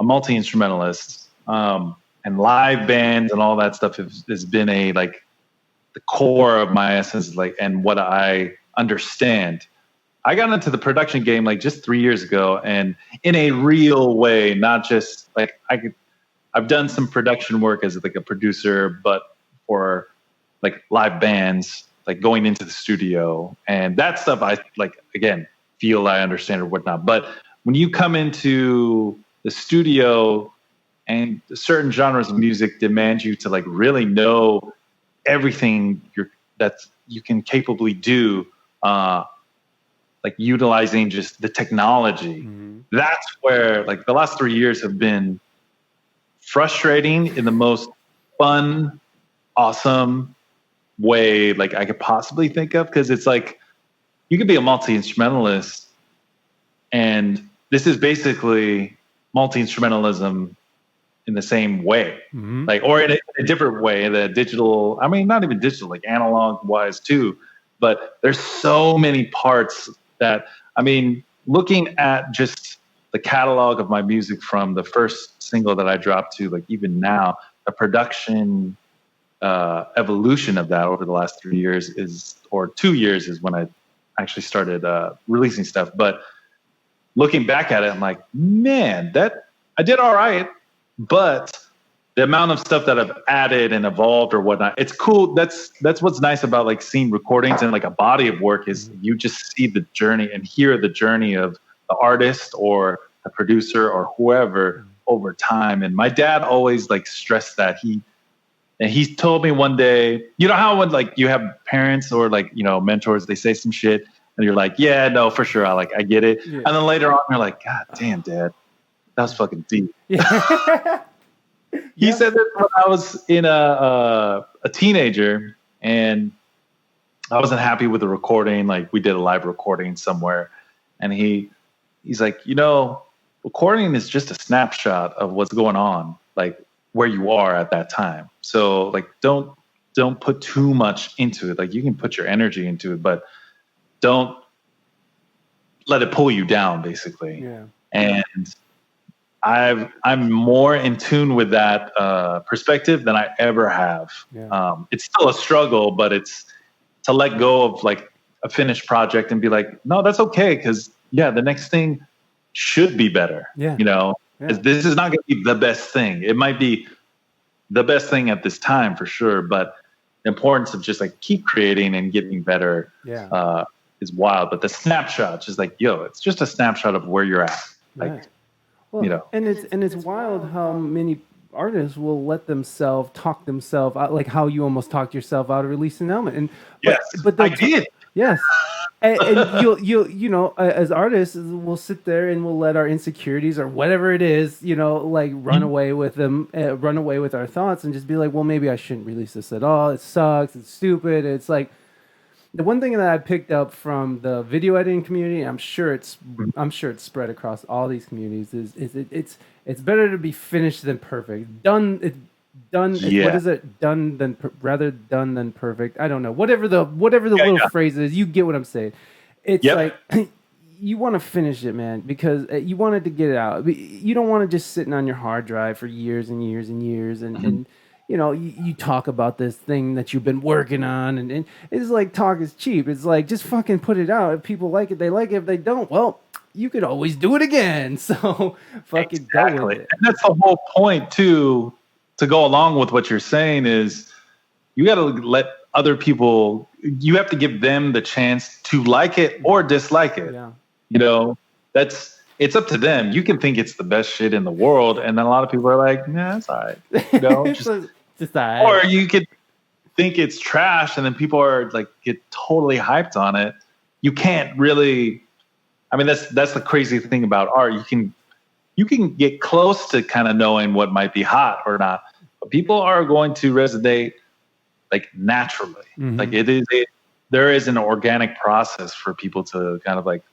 multi-instrumentalist, and live bands and all that stuff has been the core of my essence, and what I understand. I got into the production game just 3 years ago, and in a real way, not just I've done some production work as a producer, but for live bands, going into the studio, and that stuff I again feel I understand or whatnot. But when you come into the studio, and certain genres of music demand you to really know everything that you can capably do, utilizing just the technology. That's where the last 3 years have been frustrating in the most fun, awesome way I could possibly think of, because it's you could be a multi-instrumentalist, and this is basically multi-instrumentalism in the same way, or in a different way, the digital, I mean, not even digital, analog wise too, but there's so many parts that, I mean, looking at just the catalog of my music from the first single that I dropped to even now, the production evolution of that over the last 3 years or 2 years is when I actually started releasing stuff. But looking back at it, I'm like, man, that I did all right, but the amount of stuff that I've added and evolved or whatnot, it's cool. That's what's nice about seeing recordings and a body of work, is you just see the journey and hear the journey of the artist or a producer or whoever over time. And my dad always stressed that. He told me one day, how when you have parents or mentors, they say some shit and you're like, yeah, no, for sure, I get it. Yeah. And then later on you're like, God damn, Dad, that was fucking deep. Yeah. He said that when I was in a teenager and I wasn't happy with the recording. We did a live recording somewhere, and he's like, recording is just a snapshot of what's going on, where you are at that time. So don't put too much into it. You can put your energy into it, but don't let it pull you down, basically. Yeah. And I'm more in tune with that perspective than I ever have. Yeah. It's still a struggle, but it's to let go of like a finished project and be like, no, that's okay, because the next thing should be better. Yeah. This is not going to be the best thing. It might be the best thing at this time for sure, but the importance of just like keep creating and getting better is wild. But the snapshot, just like, it's just a snapshot of where you're at. Like, well, and it's wild how many artists will let themselves talk themselves out, like how you almost talked yourself out of releasing an album. But I did. Yes. And you'll as artists, we'll sit there and we'll let our insecurities or whatever it is, like run away with them, run away with our thoughts and just be like, well, maybe I shouldn't release this at all. It sucks. It's stupid. It's like the one thing that I picked up from the video editing community, I'm sure it's spread across all these communities, is it's better to be finished than perfect. Done. What is it? Rather done than perfect. I don't know. Whatever the little phrase is, you get what I'm saying. It's like you want to finish it, man, because you wanted to get it out. You don't want to just sitting on your hard drive for years and years and years, and you talk about this thing that you've been working on, and it's like talk is cheap. It's like just fucking put it out. If people like it, they like it. If they don't, well, you could always do it again. So fucking go with it. And that's the whole point too. To go along with what you're saying is you got to let other people, you have to give them the chance to like it or dislike it. Yeah. It's up to them. You can think it's the best shit in the world, and then a lot of people are like, nah, it's all right. Just all right. Or you could think it's trash, and then people are like get totally hyped on it. You can't really. I mean, that's the crazy thing about art. You can get close to kind of knowing what might be hot or not, but people are going to resonate like naturally. Mm-hmm. Like there is an organic process for people to kind of like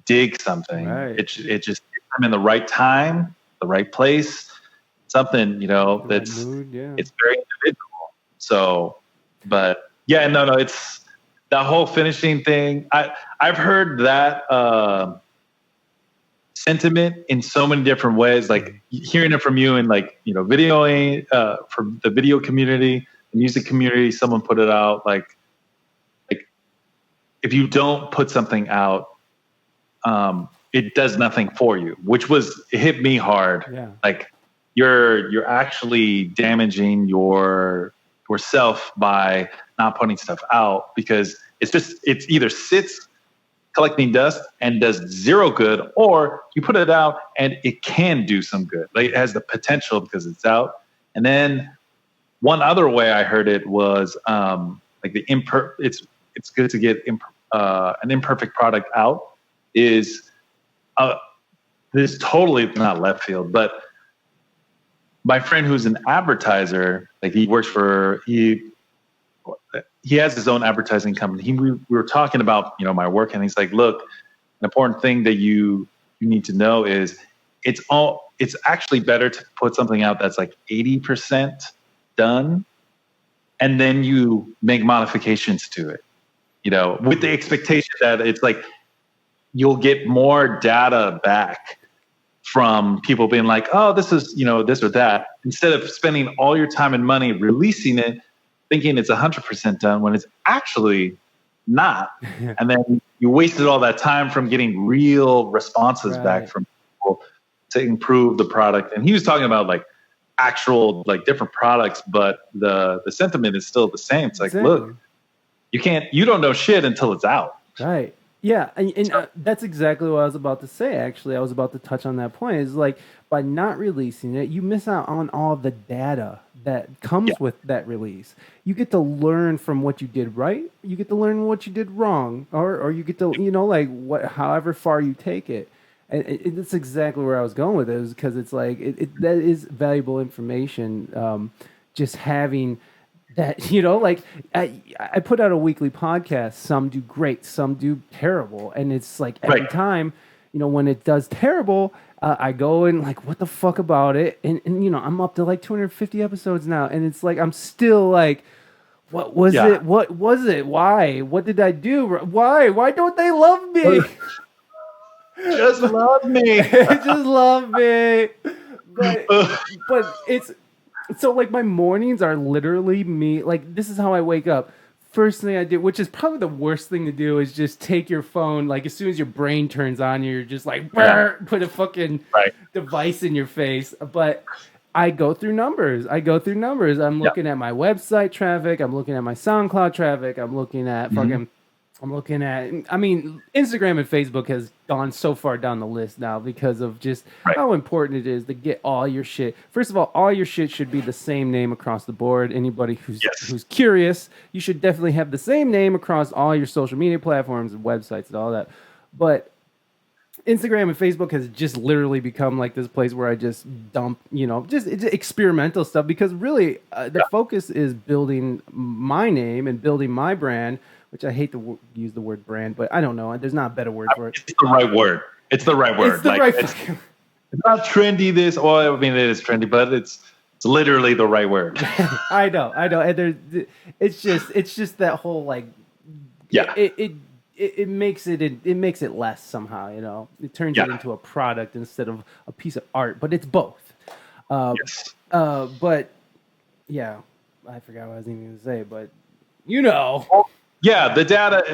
dig something. Right. It just I'm in the right time, the right place, something, that's mood, it's very individual. So, but no, it's that whole finishing thing. I've heard that sentiment in so many different ways, like hearing it from you and like, videoing from the video community, the music community, someone put it out like if you don't put something out, it does nothing for you, which it hit me hard. Yeah. Like you're actually damaging yourself by not putting stuff out, because it's either sits collecting dust and does zero good, or you put it out and it can do some good. Like it has the potential because it's out. And then one other way I heard it was like it's good to get an imperfect product out. Is this totally not left field, but my friend who's an advertiser, like he has his own advertising company. We were talking about, my work, and he's like, look, an important thing that you need to know is it's actually better to put something out that's like 80% done, and then you make modifications to it, with the expectation that it's like you'll get more data back from people being like, oh, this is, this or that, instead of spending all your time and money releasing it, thinking it's 100% done when it's actually not. And then you wasted all that time from getting real responses back from people to improve the product. And he was talking about like actual, like different products, but the sentiment is still the same. It's like, look, you don't know shit until it's out. Right. Yeah, and that's exactly what I was about to say, actually. I was about to touch on that point. Is like, by not releasing it, you miss out on all the data that comes with that release. You get to learn from what you did right. You get to learn what you did wrong. Or you get to, however far you take it. And that's exactly where I was going with it, because it's like, that is valuable information, just having... that, I put out a weekly podcast. Some do great, some do terrible. And it's like every time, when it does terrible, I go and like, what the fuck about it? And I'm up to like 250 episodes now. And it's like, I'm still like, what was it? What was it? Why? What did I do? Why don't they love me? Just love me. Just love me. But it's so like my mornings are literally me. Like this is how I wake up. First thing I do, which is probably the worst thing to do, is just take your phone. Like as soon as your brain turns on, you're just like put a fucking device in your face. But I go through numbers. I'm looking at my website traffic. I'm looking at my SoundCloud traffic. I'm looking at I mean, Instagram and Facebook has gone so far down the list now because of just how important it is to get all your shit. First of all your shit should be the same name across the board. Anybody who's curious, you should definitely have the same name across all your social media platforms and websites and all that. But Instagram and Facebook has just literally become like this place where I just dump, just experimental stuff because really the focus is building my name and building my brand, which I hate to use the word brand, but I don't know. There's not a better word for it. It's the right word. It's the right word. It's not trendy. I mean, it is trendy, but it's literally the right word. I know. And it's just that whole like, It makes it less somehow, It turns it into a product instead of a piece of art, but it's both. But yeah, I forgot what I was even going to say, but the data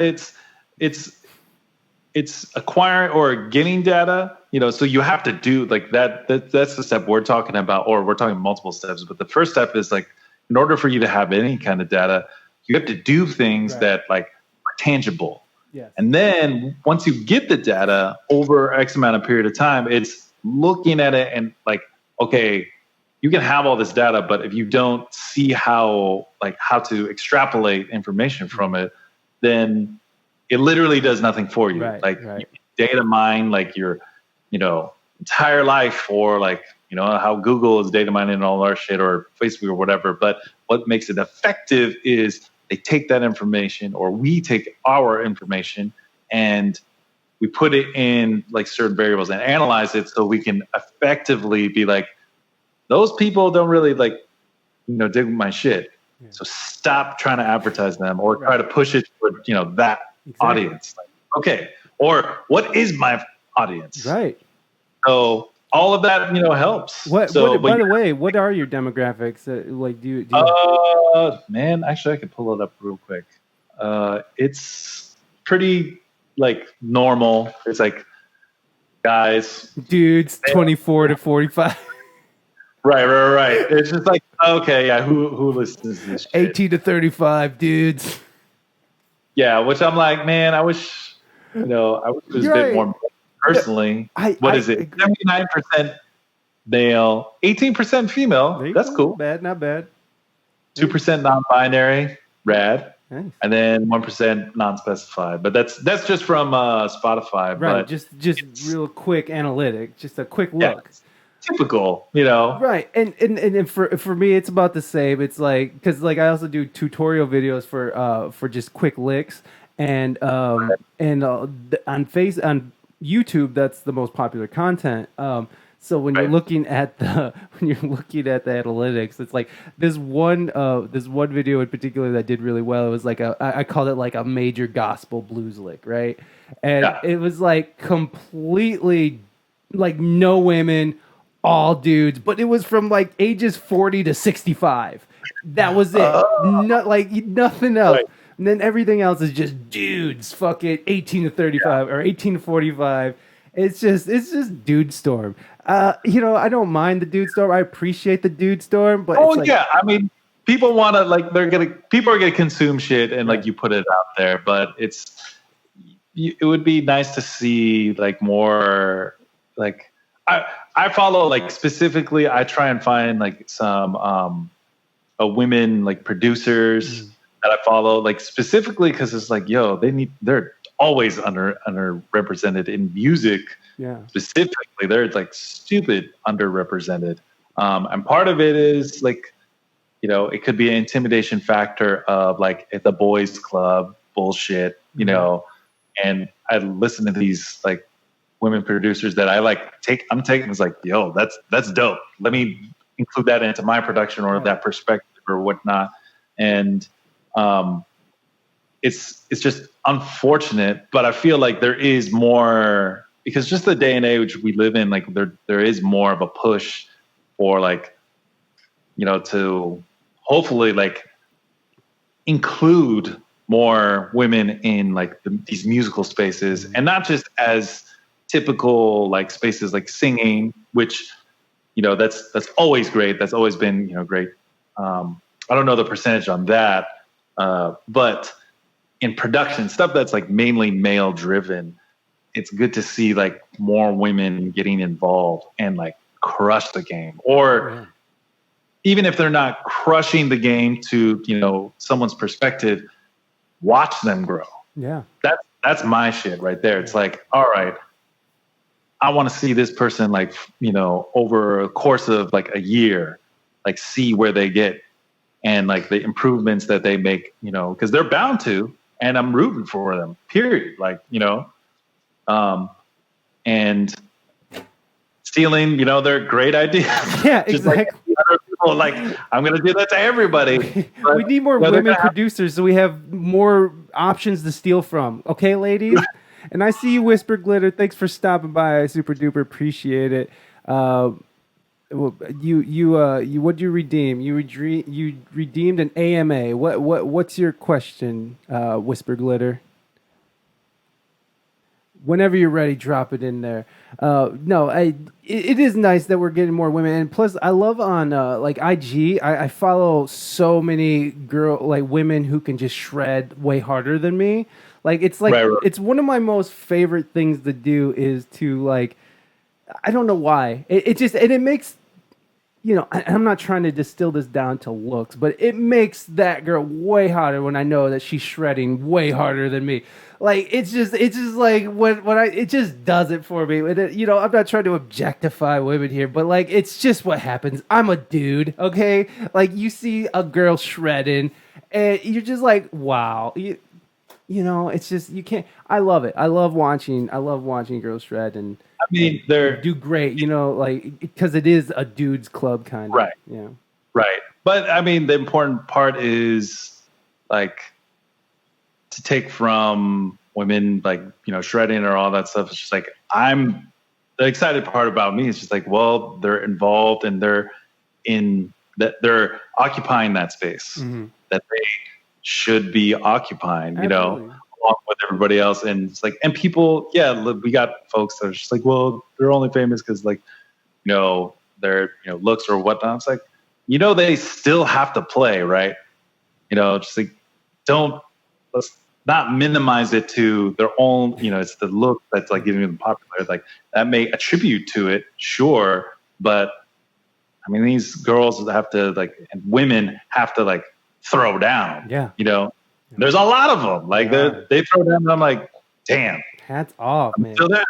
it's acquiring or getting data, so you have to do like that. That's the step we're talking about, or we're talking multiple steps. But the first step is like, in order for you to have any kind of data, you have to do things that like are tangible. Yes. And then once you get the data over X amount of period of time, it's looking at it and like, okay, you can have all this data, but if you don't see how to extrapolate information from it, then it literally does nothing for you. You data mine like your, entire life, or like, how Google is data mining all our shit, or Facebook or whatever. But what makes it effective is they take that information, or we take our information, and we put it in like certain variables and analyze it so we can effectively be like, those people don't really like, dig my shit. Yeah. So stop trying to advertise them or try to push it for, that audience. Like, okay. Or what is my audience? Right. So all of that, helps. By the way, what are your demographics? Like, do you man, actually, I can pull it up real quick. It's pretty like normal. It's like guys, dudes, 24 to 45. Right. It's just like, okay, yeah, who listens to this shit? 18 to 35 dudes. Yeah, which I'm like, man, I wish it was a bit more. Personally, what is it? 79% male, 18% female. That's cool. Not bad. 2% non-binary, rad. Nice. And then 1% non-specified. But that's just from Spotify. Right. But just real quick analytic, just a quick look. Typical, Right. And for me, it's about the same. It's like, because like I also do tutorial videos for just quick licks, and on YouTube, that's the most popular content. So when you're looking at the analytics, it's like this one video in particular that did really well. It was like I called it like a major gospel blues lick, right? And it was like completely like no women, all dudes, but it was from like ages 40 to 65. That was it. Nothing else. Right. And then everything else is just dudes, fucking 18 to 35 or 18 to 45. It's just dude storm. I don't mind the dude storm. I appreciate the dude storm, but I mean, people want to people are gonna consume shit and like you put it out there, but it would be nice to see like more like I follow like specifically. I try and find like some women like producers that I follow like specifically because it's like, they're always underrepresented in music. Yeah. Specifically, they're like stupid underrepresented. And part of it is like, it could be an intimidation factor of like at the boys club bullshit, and I listen to these like women producers that I like I'm taking as like, that's dope. Let me include that into my production or that perspective or whatnot. And it's just unfortunate, but I feel like there is more because just the day and age we live in, like there is more of a push for like, to hopefully like include more women in like these musical spaces, and not just as typical like spaces like singing, which that's always great. That's always been great. I don't know the percentage on that, but in production stuff that's like mainly male driven, it's good to see like more women getting involved and like crush the game, or even if they're not crushing the game to someone's perspective, watch them grow. Yeah, that's my shit right there. It's like, all right, I want to see this person like over a course of like a year, like see where they get and like the improvements that they make, because they're bound to, and I'm rooting for them, period. Like, and stealing, their great ideas. Yeah, Just exactly. like other people, like, I'm going to do that to everybody. We need more women producers so we have more options to steal from. Okay, ladies? And I see you, Whisper Glitter. Thanks for stopping by. I super duper appreciate it. What'd you redeem? You redeemed an AMA. What's your question, Whisper Glitter? Whenever you're ready, drop it in there. It is nice that we're getting more women, and plus, I love on like IG. I follow so many women who can just shred way harder than me. Like it's like it's one of my most favorite things to do is to like, I don't know why it makes. I'm not trying to distill this down to looks, but it makes that girl way harder when I know that she's shredding way harder than me. Like it's just like it just does it for me. I'm not trying to objectify women here, but like it's just what happens. I'm a dude, okay? Like you see a girl shredding, and you're just like, wow. It's just you can't. I love it. I love watching girls shred, and I mean they do great. Like because it is a dude's club kind of. Right. Yeah. Right. But I mean the important part is like to take from women like shredding or all that stuff. It's just like the excited part about me is just like, well, they're involved and they're occupying that space that they should be occupying, along with everybody else. And it's like, and people, we got folks that are just like, well, they're only famous because like, their looks or whatnot. It's like, they still have to play, right? Just like let's not minimize it to their own, it's the look that's like giving them popular. Like that may attribute to it, sure, but I mean these girls have to like, and women have to like throw down. Yeah. There's a lot of them. Like they throw down, and I'm like, damn. Hats off, man. So that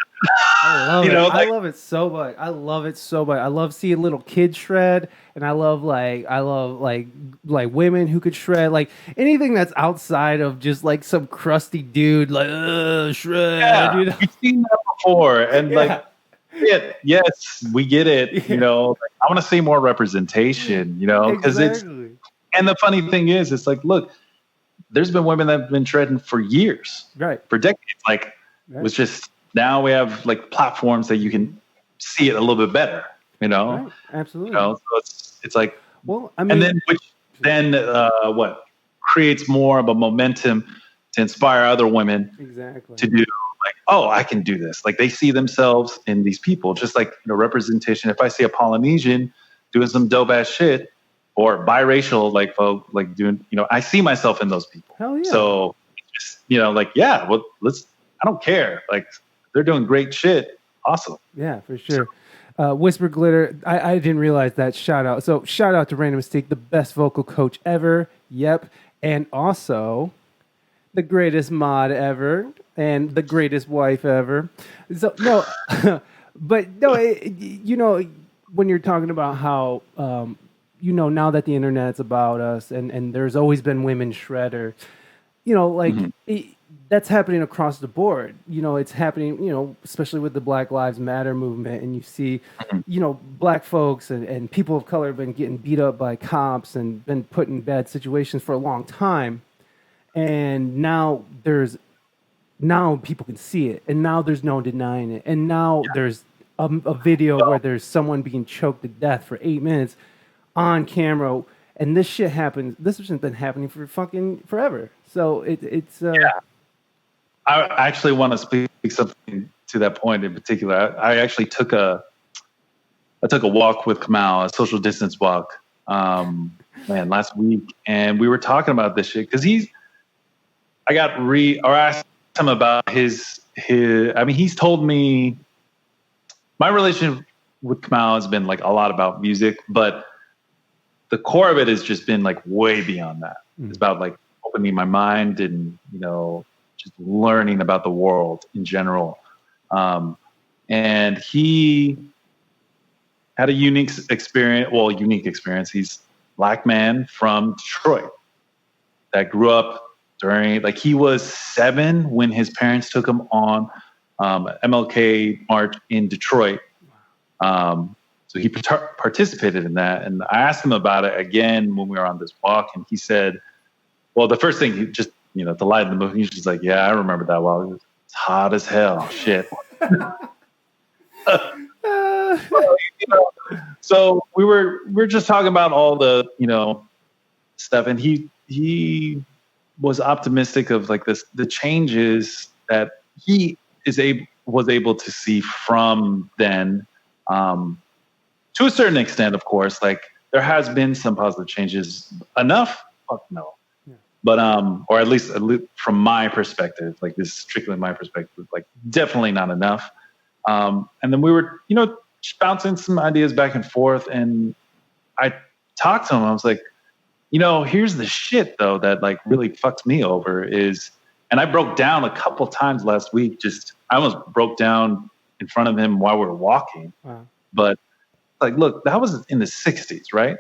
I love it. I love it so much. I love it so much. I love seeing little kids shred, and I love women who could shred. Like anything that's outside of just like some crusty dude, like shred. Yeah, we've seen that before, and like, yes, we get it. Like, I want to see more representation. Because exactly. And the funny thing is, it's like, look, there's been women that have been shredding for years, right, for decades. Like, it's just now we have like platforms that you can see it a little bit better. Right. Absolutely. So it's like, well, I mean, and then what creates more of a momentum to inspire other women to do like, oh, I can do this. Like they see themselves in these people, just like representation. If I see a Polynesian doing some dope ass shit, or biracial like folk like doing, I see myself in those people. Hell yeah. So just like, well, I don't care. Like they're doing great shit. Awesome. Yeah, for sure. Whisper Glitter, I didn't realize that. Shout out. So shout out to Reina Mystique, the best vocal coach ever. Yep. And also the greatest mod ever and the greatest wife ever. So no, but no, when you're talking about how, now that the internet's about us and there's always been women shredder, that's happening across the board. It's happening, especially with the Black Lives Matter movement. And you see, black folks and people of color have been getting beat up by cops and been put in bad situations for a long time. And now there's now people can see it, and now there's no denying it, and now there's a video where there's someone being choked to death for 8 minutes on camera, and this shit happens. This has been happening for fucking forever. So it's I actually want to speak something to that point in particular. I actually took a walk with Kamal, a social distance walk, last week, and we were talking about this shit because I asked him about his. I mean, he's told me my relationship with Kamal has been like a lot about music, but the core of it has just been like way beyond that. It's about like opening my mind and, just learning about the world in general. And he had a unique experience. He's a black man from Detroit that grew up during, like, he was 7 when his parents took him on MLK march in Detroit. So he participated in that. And I asked him about it again when we were on this walk. And he said, well, the first thing, he just, to lighten the mood, he's just like, yeah, I remember that walk. It's hot as hell. Shit. So we're just talking about all the, stuff. And he was optimistic of like the changes that he was able to see from then, to a certain extent, of course. Like, there has been some positive changes. Enough? Fuck no. Yeah. But or at least from my perspective, like, this is strictly my perspective, like, definitely not enough. And then we were, just bouncing some ideas back and forth, and I talked to him. I was like, here's the shit though that like really fucks me over is, and I broke down a couple times last week. I almost broke down in front of him while we were walking. Wow. But like, look, that was in the 60s, right?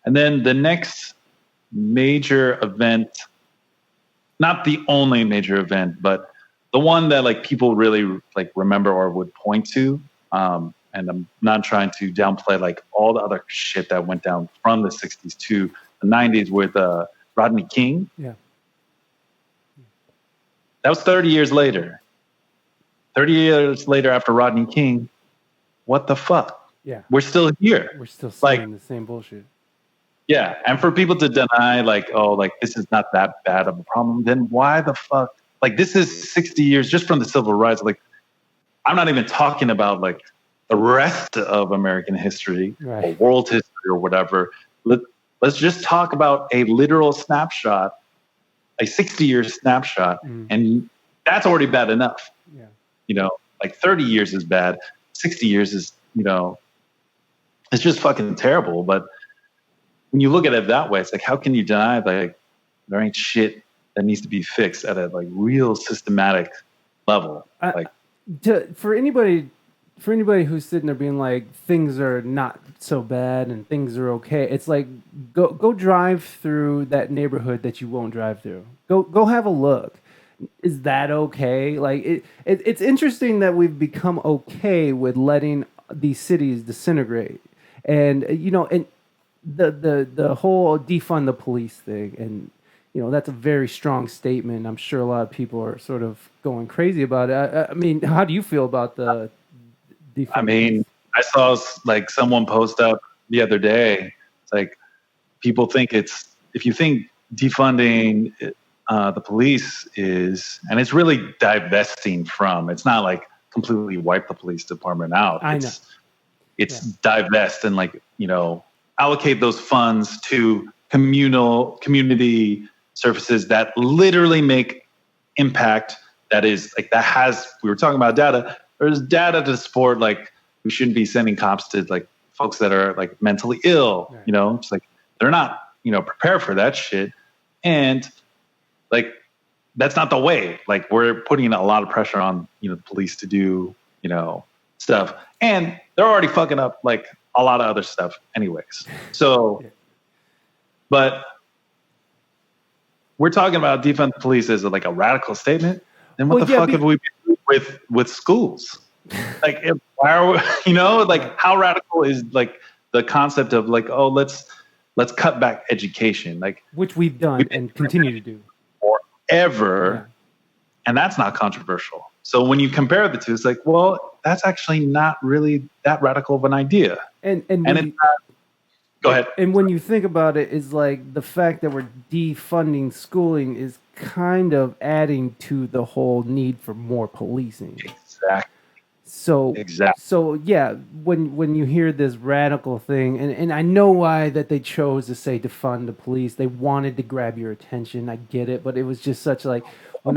And then the next major event, not the only major event, but the one that like people really like remember or would point to. And I'm not trying to downplay like all the other shit that went down from the 60s to the 90s with Rodney King. Yeah. That was 30 years later. 30 years later after Rodney King, what the fuck? Yeah. We're still here. We're still saying the same bullshit. Yeah. And for people to deny like, oh, like this is not that bad of a problem, then why the fuck? Like, this is 60 years just from the civil rights. Like, I'm not even talking about like the rest of American history or world history or whatever. Let's just talk about a literal snapshot, a 60-year snapshot, and that's already bad enough. Yeah. Like 30 years is bad. 60 years is, it's just fucking terrible. But when you look at it that way, it's like, how can you deny like there ain't shit that needs to be fixed at a like real systematic level? For anybody who's sitting there being like, things are not so bad and things are okay, it's like, go drive through that neighborhood that you won't drive through. Go have a look. Is that okay? Like, it's interesting that we've become okay with letting these cities disintegrate, and and the whole defund the police thing, and that's a very strong statement. I'm sure a lot of people are sort of going crazy about it. I mean, how do you feel about the defund? I mean, I saw like someone post up the other day. It's like, people think if you think defunding the police is, and it's really divesting from, it's not like completely wipe the police department out. It's divest and like, allocate those funds to community services that literally make impact. That is like, we were talking about data. There's data to support, like, we shouldn't be sending cops to like folks that are like mentally ill, it's like, they're not, prepared for that shit. And like, that's not the way. Like, we're putting a lot of pressure on, the police to do, stuff. And they're already fucking up like a lot of other stuff anyways. So, but we're talking about defund the police as like a radical statement. Then what the fuck have we been doing with schools? Like, why are we, like, how radical is like the concept of like, oh, let's cut back education, like, which we've done and continue to do forever. and that's not controversial. So when you compare the two, it's like, well, that's actually not really that radical of an idea. And it's not, go ahead. And when you think about it, is like the fact that we're defunding schooling is kind of adding to the whole need for more policing. Exactly. So yeah, when you hear this radical thing, and I know why that they chose to say defund the police, they wanted to grab your attention. I get it, but it was just such like when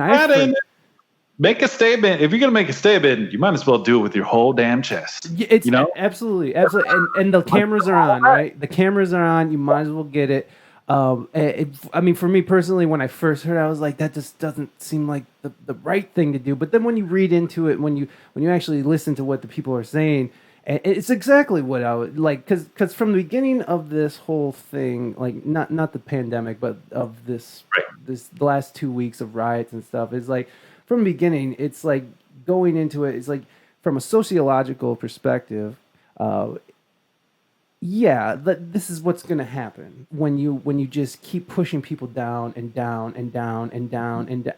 make a statement. If you're gonna make a statement, you might as well do it with your whole damn chest. It's absolutely, and the cameras are on, right? The cameras are on. You might as well get it. I mean, for me personally, when I first heard it, I was like, that just doesn't seem like the right thing to do. But then when you read into it, when you actually listen to what the people are saying, it's exactly what I would like. Because from the beginning of this whole thing, like not the pandemic, but of this the last 2 weeks of riots and stuff, is like from the beginning, it's like going into it, it's like from a sociological perspective. Yeah, this is what's gonna happen when you just keep pushing people down and down and down and down and down.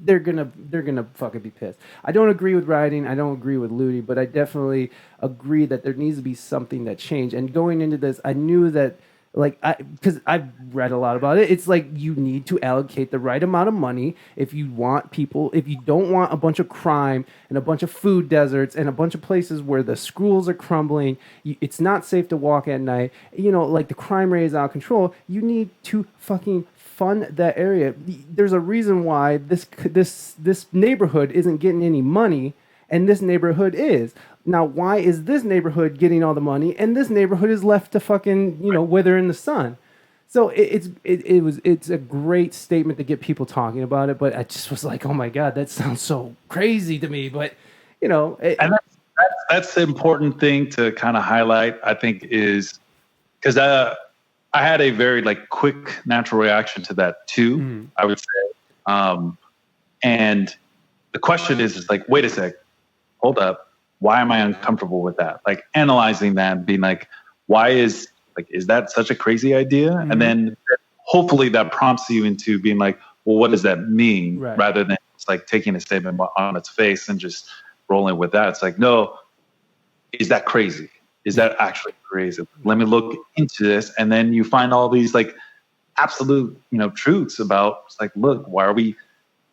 They're gonna fucking be pissed. I don't agree with rioting. I don't agree with looting, but I definitely agree that there needs to be something that changed. And going into this, I knew that because I've read a lot about it. It's like you need to allocate the right amount of money if you don't want a bunch of crime and a bunch of food deserts and a bunch of places where the schools are crumbling. It's not safe to walk at night. Like the crime rate is out of control. You need to fucking fund that area. There's a reason why this neighborhood isn't getting any money, and this neighborhood is. Now, why is this neighborhood getting all the money and this neighborhood is left to fucking, wither in the sun? So it's a great statement to get people talking about it. But I just was like, oh my God, that sounds so crazy to me. But, and that's the important thing to kind of highlight, I think, is because I had a very quick natural reaction to that too, I would say. And the question is like, wait a sec, hold up. Why am I uncomfortable with that? Like analyzing that, being like, why is that such a crazy idea? And then hopefully that prompts you into being like, well, what does that mean? Right. Rather than it's like taking a statement on its face and just rolling with that. It's like, no, is that crazy? Is that actually crazy? Let me look into this. And then you find all these absolute, truths about, it's like, look, why are we,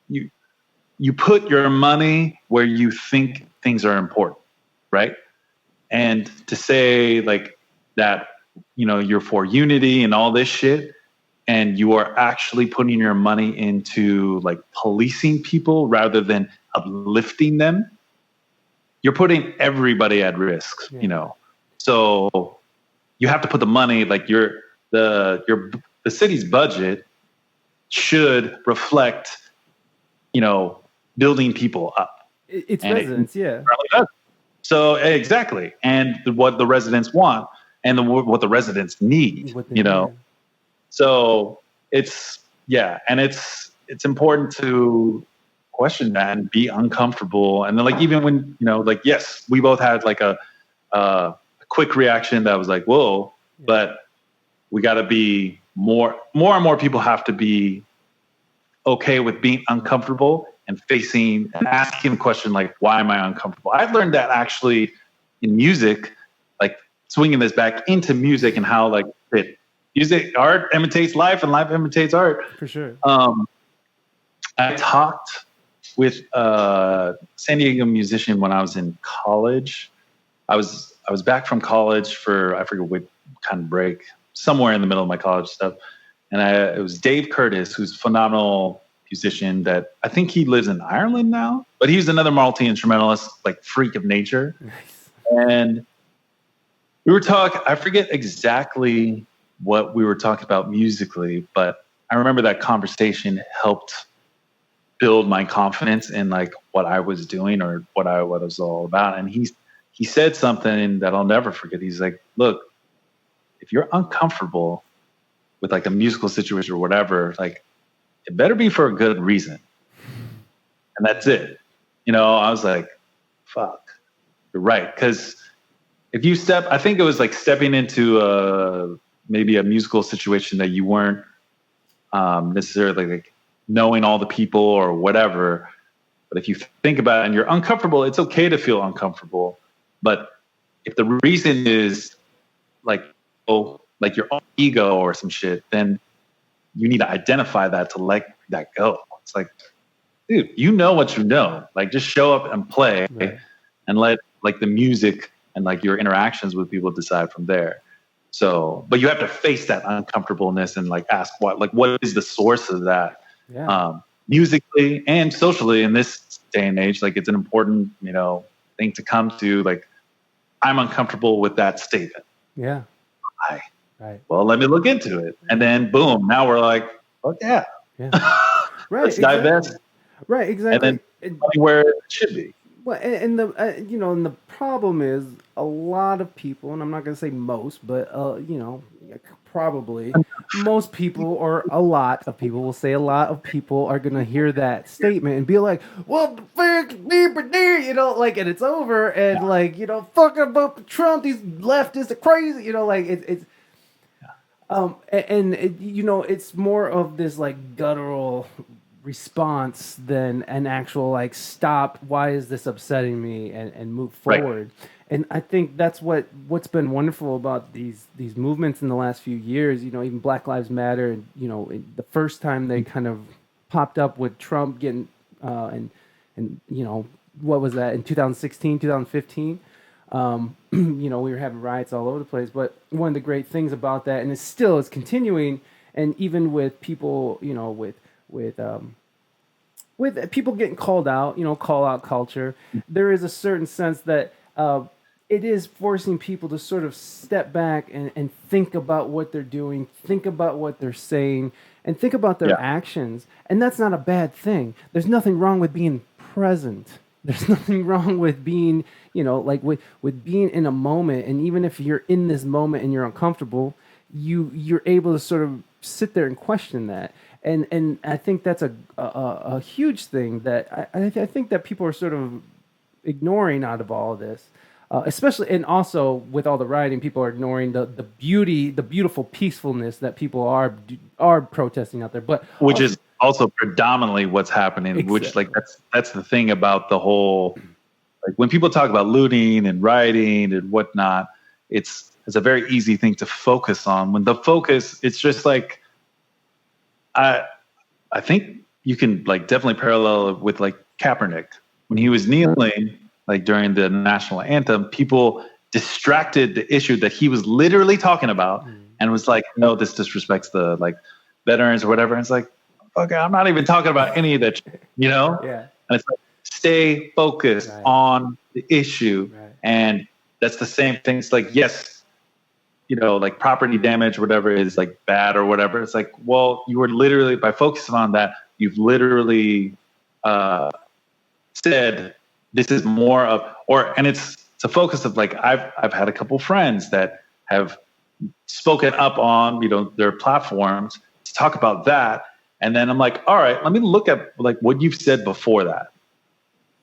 you put your money where you think things are important, right? And to say that, you're for unity and all this shit, and you are actually putting your money into policing people rather than uplifting them, you're putting everybody at risk, So you have to put the money, the city's budget should reflect, building people up. It's residents, yeah. So exactly, and what the residents want, and what the residents need, So it's and it's important to question that and be uncomfortable, and then even when yes, we both had a quick reaction that was like, whoa, but we got to be more and more people have to be okay with being uncomfortable and facing and asking the question, why am I uncomfortable? I've learned that actually in music, swinging this back into music and how music, art imitates life and life imitates art. For sure. I talked with a San Diego musician when I was in college. I was back from college for, I forget what kind of break, somewhere in the middle of my college stuff. And it was Dave Curtis, who's a phenomenal musician that I think he lives in Ireland now, but he's another multi-instrumentalist, freak of nature. Nice. And we were talking, I forget exactly what we were talking about musically, but I remember that conversation helped build my confidence in what I was doing or what I was all about. And he said something that I'll never forget. He's like, look, if you're uncomfortable with a musical situation or whatever, it better be for a good reason. And that's it. I was like, fuck, you're right. Because if you I think it was stepping into maybe a musical situation that you weren't necessarily knowing all the people or whatever. But if you think about it and you're uncomfortable, it's okay to feel uncomfortable. But if the reason is like, oh, like your own ego or some shit, then you need to identify that to let that go. It's like, dude, you know what you know. Like, just show up and play, and let like the music and like your interactions with people decide from there. So, but you have to face that uncomfortableness and like ask what is the source of that, musically and socially in this day and age. Like, it's an important, thing to come to. Like, I'm uncomfortable with that statement. Yeah. Why? Right. Well, let me look into it, and then boom, now we're like, oh yeah. Right. Let's divest. Right. Exactly. And then where it should be. Well, and the and the problem is a lot of people, and I'm not going to say most, but probably most people, or a lot of people, will say a lot of people are going to hear that statement and be like, "Well, the fuck, and it's over, and fucking about Trump, these leftists are crazy, it's. It's more of this like guttural response than an actual stop. Why is this upsetting me? And move forward. Right. And I think that's what's been wonderful about these movements in the last few years. Even Black Lives Matter. The first time they kind of popped up with Trump getting and what was that in 2016, 2015. We were having riots all over the place, but one of the great things about that, and it still is continuing, and even with people, with people getting called out, call out culture, there is a certain sense that it is forcing people to sort of step back and think about what they're doing, think about what they're saying, and think about their actions. And that's not a bad thing. There's nothing wrong with being present. There's nothing wrong with being, with being in a moment. And even if you're in this moment and you're uncomfortable, you're able to sort of sit there and question that. And I think that's a huge thing that I think that people are sort of ignoring out of all of this, especially, and also with all the rioting, people are ignoring the beautiful peacefulness that people are protesting out there. But which is also predominantly what's happening. Exactly. Which that's the thing about the whole, when people talk about looting and rioting and whatnot, it's a very easy thing to focus on. When the focus, it's just like, I think you can definitely parallel it with Kaepernick when he was kneeling during the national anthem. People distracted the issue that he was literally talking about and was like, "No, this disrespects the veterans or whatever." And it's like, "Okay, I'm not even talking about any of that, Yeah. And it's like, stay focused on the issue, and that's the same thing. It's like, yes. Property damage, whatever is bad or whatever. It's like, well, you were literally, by focusing on that, you've literally said this is more of, and it's a focus of I've had a couple friends that have spoken up on, their platforms to talk about that. And then I'm like, all right, let me look at what you've said before that.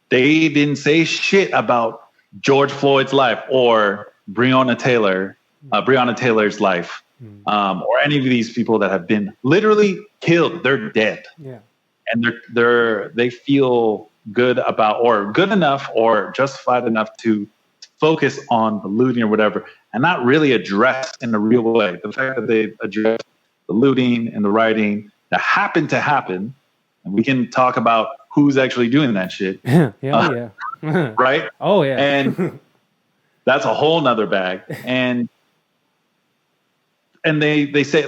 They didn't say shit about George Floyd's life or Breonna Taylor's life, or any of these people that have been literally killed. They're dead. Yeah. And they feel good about, or good enough or justified enough to focus on the looting or whatever, and not really address in a real way the fact that they address the looting and the rioting that happened to happen. And we can talk about who's actually doing that shit. Yeah. Right? Oh, yeah. And that's a whole nother bag. And they say,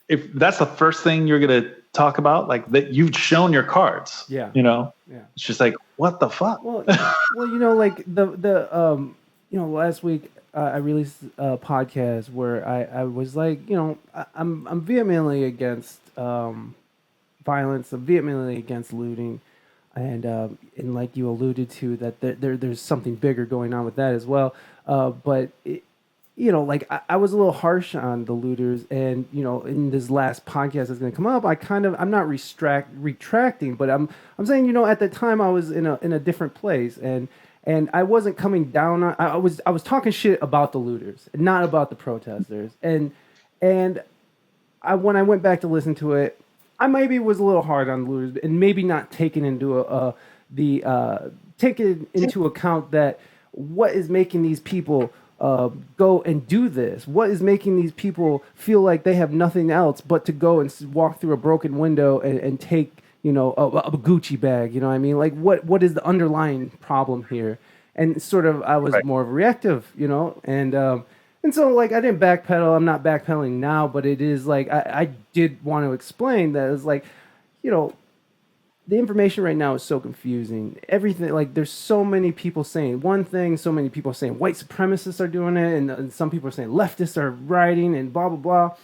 if that's the first thing you're going to talk about, that you've shown your cards. Yeah. It's just what the fuck? Well, last week I released a podcast where I was I'm vehemently against violence. I'm vehemently against looting. And like you alluded to, that there's something bigger going on with that as well. But I was a little harsh on the looters, and in this last podcast that's going to come up, I'm not retracting, but I'm saying at the time I was in a different place, and I wasn't coming down on. I was talking shit about the looters, not about the protesters, and when I went back to listen to it, I maybe was a little hard on the looters, and maybe not taking into take it into account that what is making these people go and do this? What is making these people feel like they have nothing else but to go and walk through a broken window and take, you know, a Gucci bag? You know what I mean? Like, what is the underlying problem here? And sort of, I was more of a reactive, you know, and so like I didn't backpedal. I'm not backpedaling now, but it is like I did want to explain that it's like, you know, the information right now is so confusing. Everything, like, there's so many people saying one thing, so many people saying white supremacists are doing it, and some people are saying leftists are rioting, and blah, blah, blah.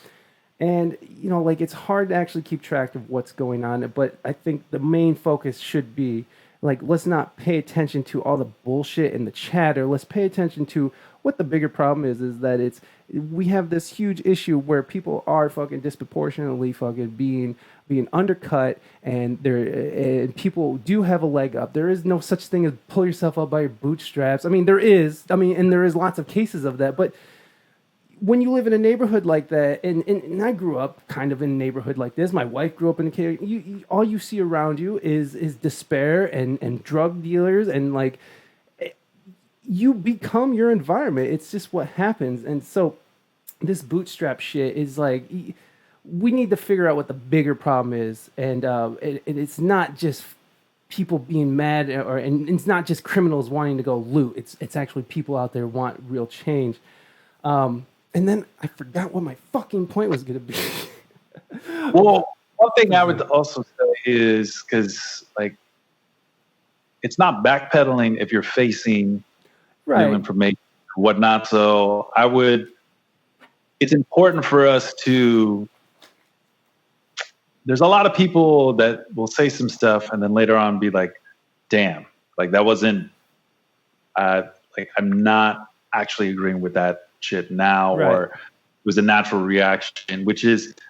And, you know, like, it's hard to actually keep track of what's going on. But I think the main focus should be, like, let's not pay attention to all the bullshit and the chatter. Let's pay attention to what the bigger problem is that we have this huge issue where people are fucking disproportionately fucking being undercut, and people do have a leg up. There is no such thing as pull yourself up by your bootstraps. I mean, there is lots of cases of that, but when you live in a neighborhood like that, and I grew up kind of in a neighborhood like this. My wife grew up in a all you see around you is despair and drug dealers, and like, you become your environment. It's just what happens. And so this bootstrap shit is like, we need to figure out what the bigger problem is. And it's not just people being mad, and it's not just criminals wanting to go loot. It's actually people out there want real change. And then I forgot what my fucking point was going to be. Well, one thing I would also say is, because like, it's not backpedaling if you're facing new information or whatnot. So it's important for us to, there's a lot of people that will say some stuff and then later on be like, damn, like that wasn't, like, I'm not actually agreeing with that shit now, or it was a natural reaction,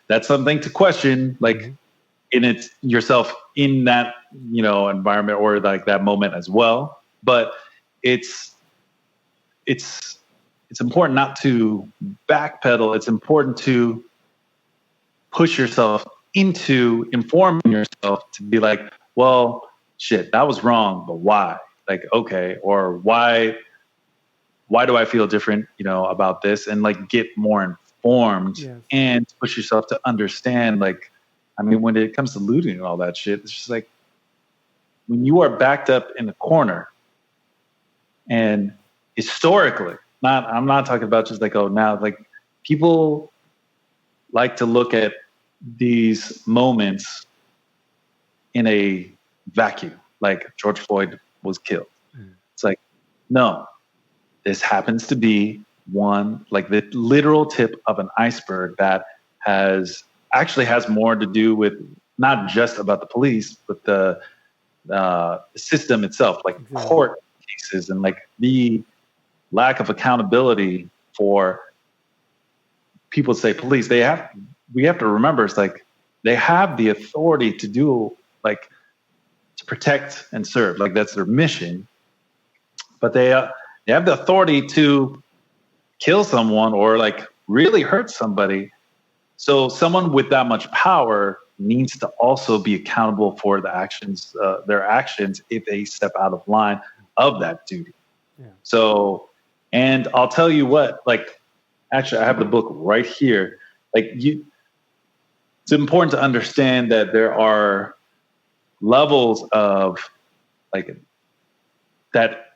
that's something to question, like, in it yourself in that, you know, environment or like that moment as well. But it's important not to backpedal. It's important to push yourself into informing yourself to be like, well, shit, that was wrong, but why? Like, okay, or why do I feel different, you know, about this? And like, get more informed and push yourself to understand. Like, I mean, when it comes to looting and all that shit, it's just like, when you are backed up in a corner, and historically, I'm not talking about just like, oh, now, like, people like to look at these moments in a vacuum, like George Floyd was killed. It's like, no, this happens to be one, like the literal tip of an iceberg that actually has more to do with not just about the police, but the system itself, like court cases, and like the lack of accountability for people. Say police, we have to remember, it's like they have the authority to do, like, to protect and serve, like that's their mission, but they have the authority to kill someone or like really hurt somebody. So someone with that much power needs to also be accountable for their actions if they step out of line of that duty. So, and I'll tell you what, like, actually I have the book right here. Like, it's important to understand that there are levels of, like, that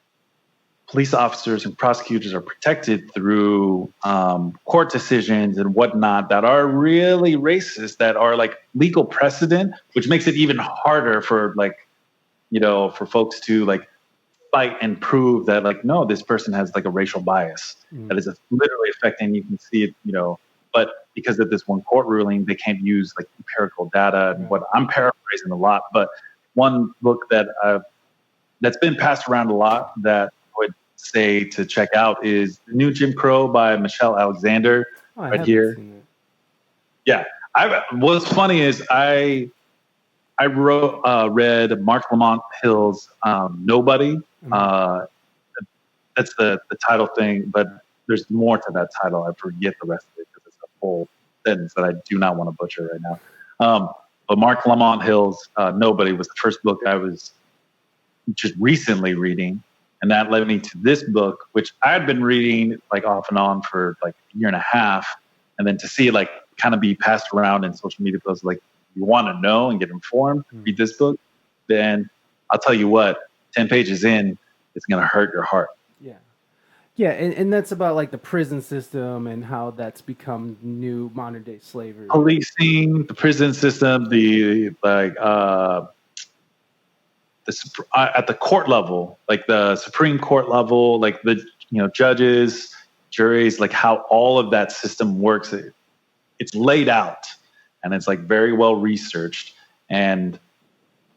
police officers and prosecutors are protected through court decisions and whatnot that are really racist, that are like legal precedent, which makes it even harder for, like, you know, for folks to like fight and prove that, like, no, this person has like a racial bias that is literally affecting, you can see it, you know, but because of this one court ruling, they can't use like empirical data and what I'm paraphrasing a lot. But one book that's been passed around a lot that I would say to check out is The New Jim Crow by Michelle Alexander, right here. Yeah. What's funny is I read Mark Lamont Hill's Nobody. That's the title thing, but there's more to that title. I forget the rest of it because it's a full sentence that I do not want to butcher right now. But Mark Lamont Hill's Nobody was the first book I was just recently reading. And that led me to this book, which I had been reading like off and on for like a year and a half. And then to see it like kind of be passed around in social media posts, like you want to know and get informed, read this book, then I'll tell you what, 10 pages in, it's going to hurt your heart. Yeah. Yeah. And that's about like the prison system and how that's become new modern day slavery. Policing, the prison system, at the court level, like the Supreme Court level, like the judges, juries, like how all of that system works. It's laid out, and it's like very well researched, and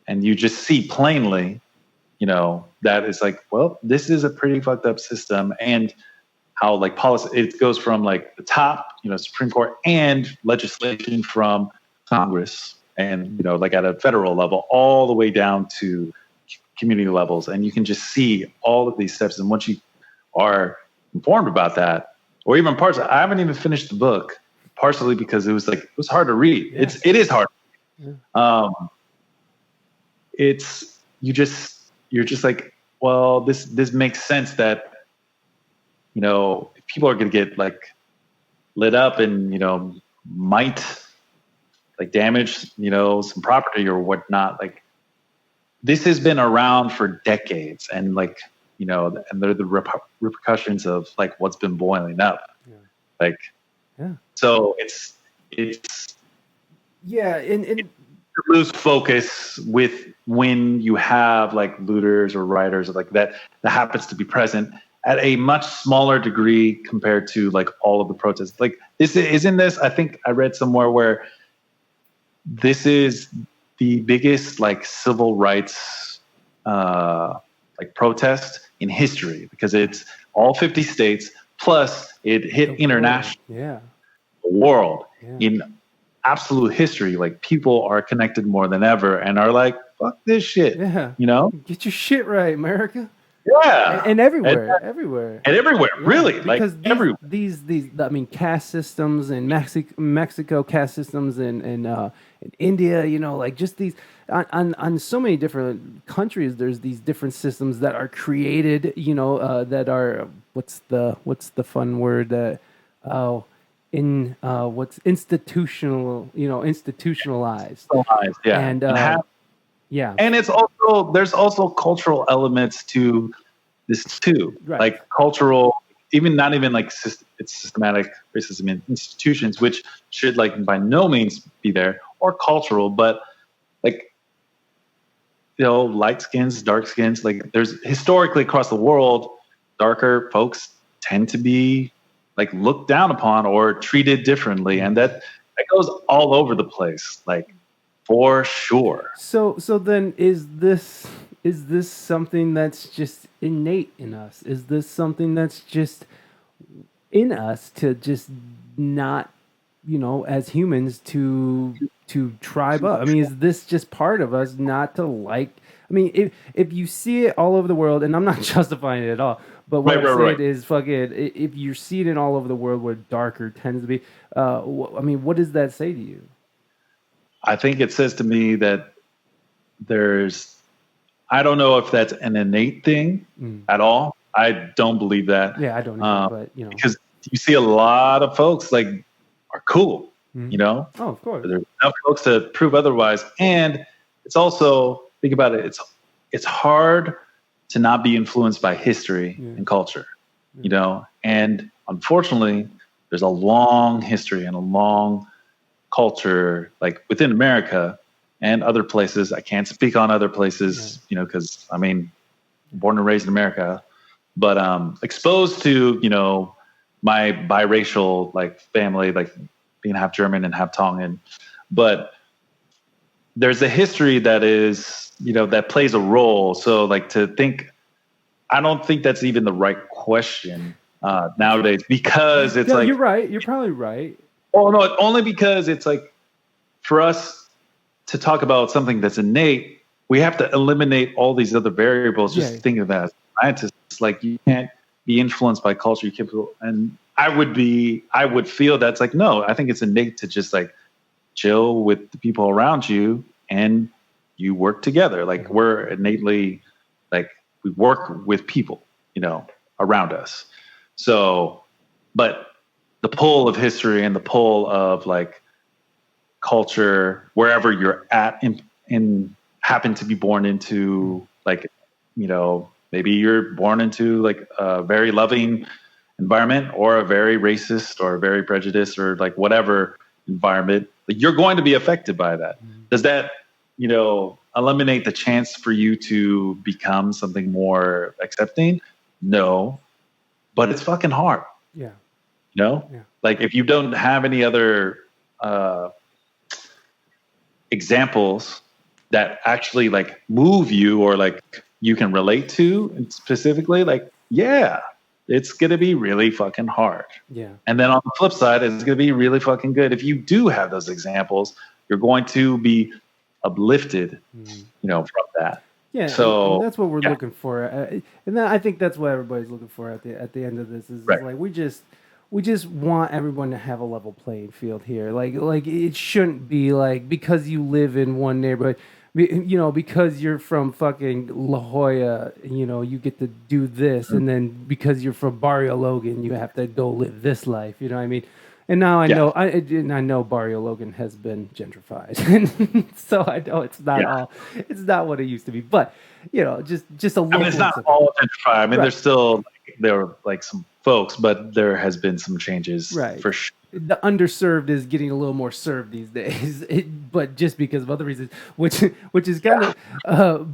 you just see plainly, that it's like, well, this is a pretty fucked up system, and how like policy it goes from like the top, Supreme Court and legislation from Congress. And, like at a federal level, all the way down to community levels. And you can just see all of these steps. And once you are informed about that, or even parts, I haven't even finished the book, partially because it was hard to read. Yeah. It is hard. Yeah. You're just like, well, this makes sense that, if people are going to get like lit up and, might like damage, some property or whatnot. Like this has been around for decades, and like, and they're the repercussions of like what's been boiling up. Yeah. Like, yeah. So it's yeah, and you lose focus with when you have like looters or rioters like that happens to be present at a much smaller degree compared to like all of the protests. Like I think I read somewhere where this is the biggest like civil rights like protest in history, because it's all 50 states plus it hit international, the world in absolute history. Like people are connected more than ever and are like, fuck this shit. Yeah. Get your shit right, America. Yeah. And everywhere. Really. Because like everywhere. These caste systems in Mexico, caste systems in India, like just these on so many different countries, there's these different systems that are created, that are what's the fun word that what's institutionalized. Yeah. And yeah. And there's also cultural elements to this too. Right. Like cultural, not even like it's systematic racism in institutions, which should like by no means be there, or cultural, but like, light skins, dark skins, like there's historically across the world, darker folks tend to be like looked down upon or treated differently. And that goes all over the place. Like, for sure. So then is this something that's just innate in us? Is this something that's just in us to just not, as humans to tribe up? I mean, is this just part of us not to like? I mean, if you see it all over the world, and I'm not justifying it at all, but what I'm saying is, fucking, if you see it all over the world where darker tends to be, I mean, what does that say to you? I think it says to me that I don't know if that's an innate thing at all. I don't believe that. Yeah, I don't either, but because you see a lot of folks like are cool, Oh, of course. There's enough folks to prove otherwise. And it's also, think about it, it's hard to not be influenced by history and culture, and unfortunately there's a long history and a long culture like within America and other places. I can't speak on other places, because I mean, born and raised in America, but exposed to, my biracial like family, like being half German and half Tongan. But there's a history that is, that plays a role. So like to think, I don't think that's even the right question nowadays, because it's like, you're right. You're probably right. Oh no, only because it's like, for us to talk about something that's innate, we have to eliminate all these other variables. Just think of that as scientists. Like, you can't be influenced by culture. You can't, and I would feel that's like, no, I think it's innate to just like chill with the people around you and you work together. Like, we're innately like we work with people, around us. So, but the pull of history and the pull of like culture, wherever you're at in happen to be born into, like, maybe you're born into like a very loving environment or a very racist or a very prejudiced or like whatever environment, like you're going to be affected by that. Does that, eliminate the chance for you to become something more accepting? No, but it's fucking hard. Yeah. Yeah. Like if you don't have any other examples that actually like move you or like you can relate to specifically, like, yeah, it's going to be really fucking hard. Yeah. And then on the flip side, it's going to be really fucking good. If you do have those examples, you're going to be uplifted, from that. Yeah. So and that's what we're looking for. And then I think that's what everybody's looking for at the end of this is like, we just want everyone to have a level playing field here. Like it shouldn't be like, because you live in one neighborhood, because you're from fucking La Jolla, you get to do this. And then because you're from Barrio Logan, you have to go live this life. You know what I mean? And now I know Barrio Logan has been gentrified. So I know it's not what it used to be. But, just a little. I mean, it's not all gentrified. I mean, there were like some folks, but there has been some changes for sure. The underserved is getting a little more served these days, but just because of other reasons, which is kind of,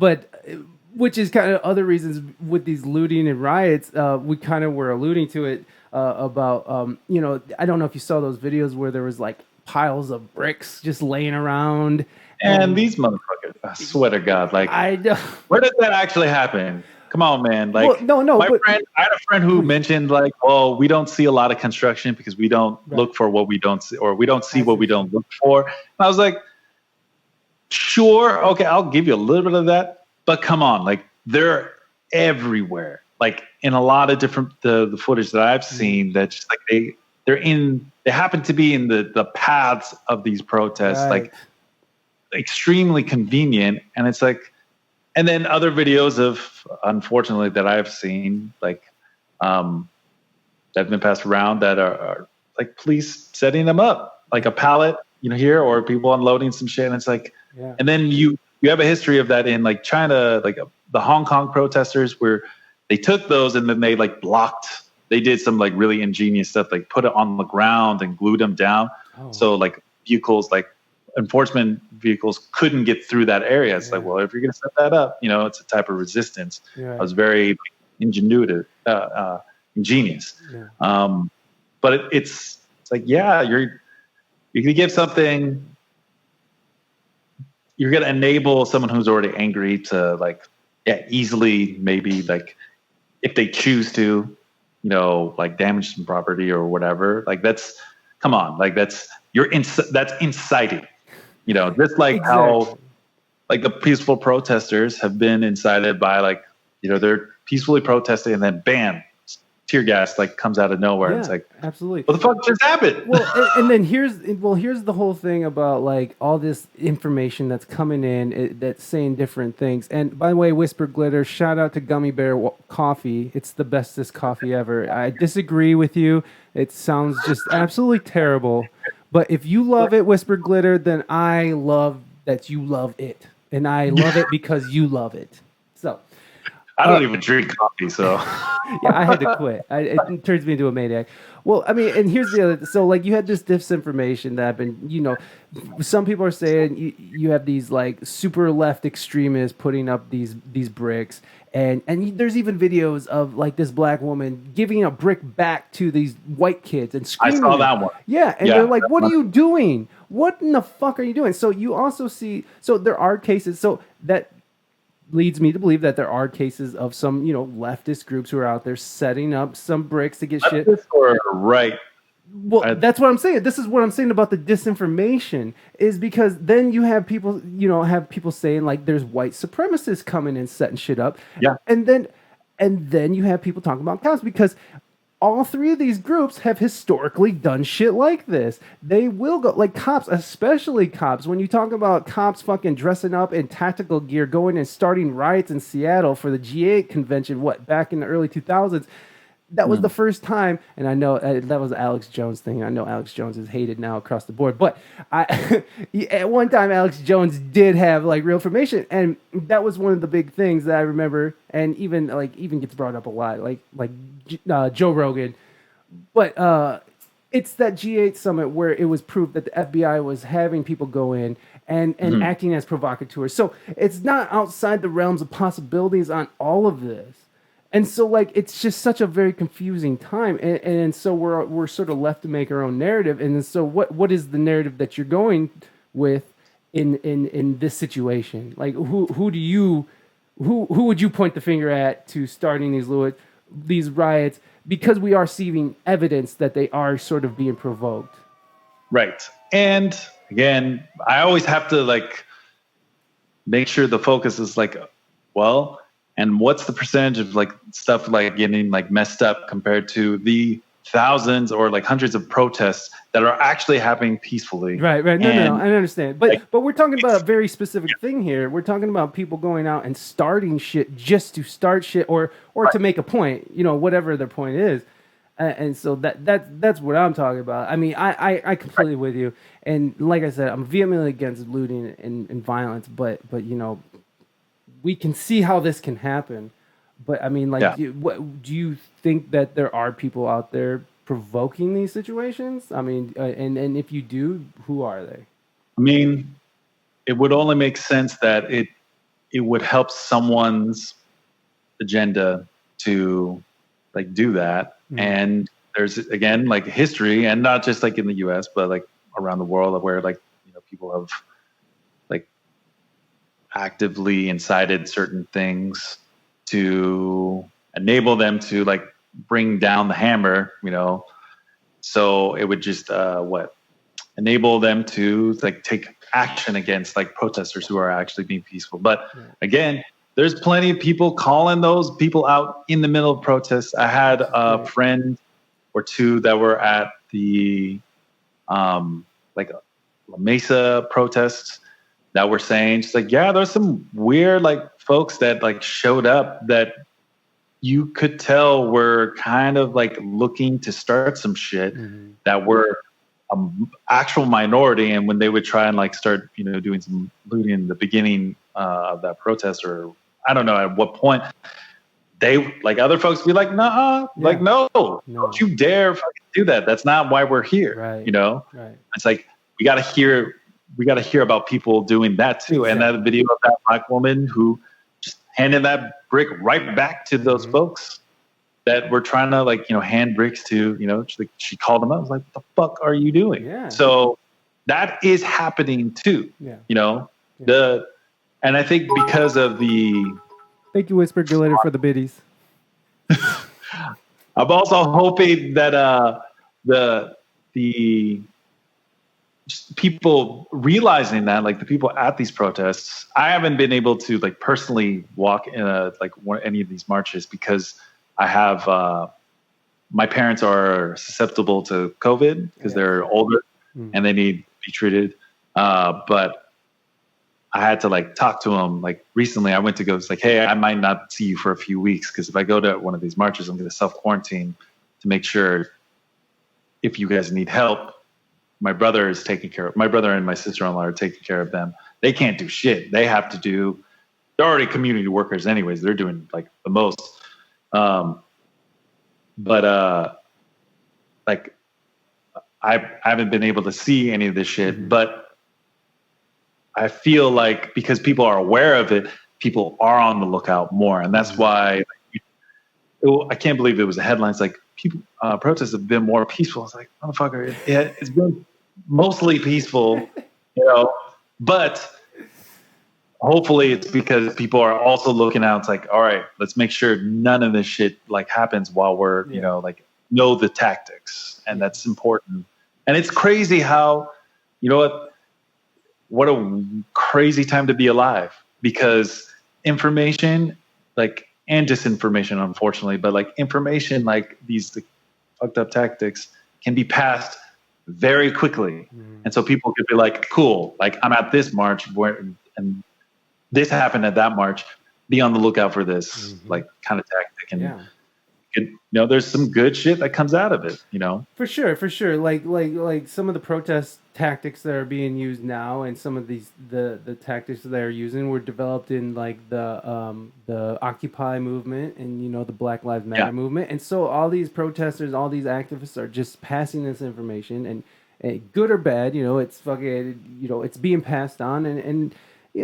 which is kind of other reasons with these looting and riots. We kind of were alluding to it about, I don't know if you saw those videos where there was like piles of bricks just laying around. And these motherfuckers, I swear to God, like, I know. Where did that actually happen? Come on, man. Like, I had a friend who mentioned like, well, we don't see a lot of construction because we don't look for what we don't see, or we don't see what we don't look for. And I was like, sure. Okay. I'll give you a little bit of that, but come on. Like they're everywhere. Like in a lot of different, the footage that I've seen, that just like they happen to be in the paths of these protests, like extremely convenient. And it's like, and then other videos of, unfortunately, that I've seen, like, that have been passed around that are like police setting them up, like a pallet, here, or people unloading some shit. And it's like, and then you have a history of that in like China, like the Hong Kong protesters, where they took those and then they like they did some like really ingenious stuff, like put it on the ground and glued them down. So like vehicles, like enforcement vehicles couldn't get through that area. It's like, well, if you're going to set that up, it's a type of resistance. I was very ingenious. But it's like, you're going to give something, you're going to enable someone who's already angry to like, easily, maybe like if they choose to, like damage some property or whatever. Like come on, like that's inciting. Just like how, like the peaceful protesters have been incited by like, they're peacefully protesting and then bam, tear gas like comes out of nowhere. It's like, absolutely. What the fuck just happened? Well, and then here's the whole thing about like all this information that's coming in that's saying different things. And by the way, Whisper Glitter, shout out to Gummy Bear Coffee. It's the bestest coffee ever. I disagree with you. It sounds just absolutely terrible. But if you love it, Whisper Glitter, then I love that you love it. And I love it because you love it. So I don't even drink coffee, so I had to quit. It turns me into a maniac. Well, I mean, and here's the other. So, like, you had this disinformation that happened. Some people are saying you have these like super left extremists putting up these bricks, and there's even videos of like this black woman giving a brick back to these white kids and screaming. I saw that one. Yeah, and they're like, "What are you doing? What in the fuck are you doing?" So you also see. So there are cases. So that leads me to believe that there are cases of some, leftist groups who are out there setting up some bricks to get shit. Right. Well, that's what I'm saying. This is what I'm saying about the disinformation, is because then you have people, saying like there's white supremacists coming and setting shit up. Yeah. And then you have people talking about cops, because all three of these groups have historically done shit like this. They will go, like cops, especially cops. When you talk about cops fucking dressing up in tactical gear, going and starting riots in Seattle for the G8 convention, back in the early 2000s, that was the first time, and I know that was Alex Jones thing. I know Alex Jones is hated now across the board, but at one time Alex Jones did have like real information, and that was one of the big things that I remember, and even gets brought up a lot, like Joe Rogan. But it's that G8 summit where it was proved that the FBI was having people go in and acting as provocateurs. So it's not outside the realms of possibilities on all of this. And so, like, it's just such a very confusing time, and so we're sort of left to make our own narrative. And so, what is the narrative that you're going with in this situation? Like, who would you point the finger at to starting these riots? Because we are seeing evidence that they are sort of being provoked. Right. And again, I always have to like make sure the focus is like, well, and what's the percentage of like stuff like getting like messed up compared to the thousands or like hundreds of protests that are actually happening peacefully? Right. No, I understand. But we're talking about a very specific thing here. We're talking about people going out and starting shit just to start shit or to make a point, whatever their point is. And so that's what I'm talking about. I mean, I completely with you. And like I said, I'm vehemently against looting and violence, but we can see how this can happen. But I mean, like, do you think that there are people out there provoking these situations? I mean, and if you do, who are they? I mean, it would only make sense that it would help someone's agenda to like do that. Mm-hmm. And there's again like history, and not just like in the U.S., but like around the world, where like people have like actively incited certain things to enable them to like bring down the hammer, so it would just enable them to like take action against like protesters who are actually being peaceful. But again, there's plenty of people calling those people out in the middle of protests. I had a friend or two that were at the like La Mesa protests that were saying just like, yeah, there's some weird like folks that like showed up that you could tell were kind of like looking to start some shit that were actual minority. And when they would try and like start, doing some looting in the beginning of that protest, or I don't know at what point, they like other folks be like, nah, like, no, don't you dare fucking do that. That's not why we're here. Right. Right. It's like, we got to hear about people doing that too. Exactly. And that video of that Black woman who just handed that brick right back to those folks that were trying to like, hand bricks to, she called them up. I was like, what the fuck are you doing? Yeah. So that is happening too. Yeah. And I think because of thank you, Whisper Glitter, for the biddies. I'm also hoping that the just people realizing that, like the people at these protests, I haven't been able to like personally walk in any of these marches because I have my parents are susceptible to COVID because they're older and they need to be treated. But I had to like talk to them. Like recently I went to go, it's like, hey, I might not see you for a few weeks because if I go to one of these marches, I'm going to self-quarantine to make sure if you guys need help, my brother and my sister-in-law are taking care of them. They can't do shit. They have to they're already community workers anyways. They're doing like the most. But like I haven't been able to see any of this shit, but I feel like because people are aware of it, people are on the lookout more. And that's why I can't believe it was a headline. It's like people, protests have been more peaceful. It's like, motherfucker, it's been mostly peaceful, but hopefully it's because people are also looking out. It's like, all right, let's make sure none of this shit like happens while we're, know the tactics. And that's important. And it's crazy how, what a crazy time to be alive, because information, like, and disinformation, unfortunately, but like information, like these fucked up tactics can be passed very quickly. And so people could be like, cool, like I'm at this march and this happened at that march. Be on the lookout for this like kind of tactic. And there's some good shit that comes out of it, For sure. Like some of the protest tactics that are being used now, and some of the tactics that they're using were developed in like the Occupy movement and the Black Lives Matter movement. And so all these protesters, all these activists are just passing this information, and good or bad, it's fucking, it's being passed on, and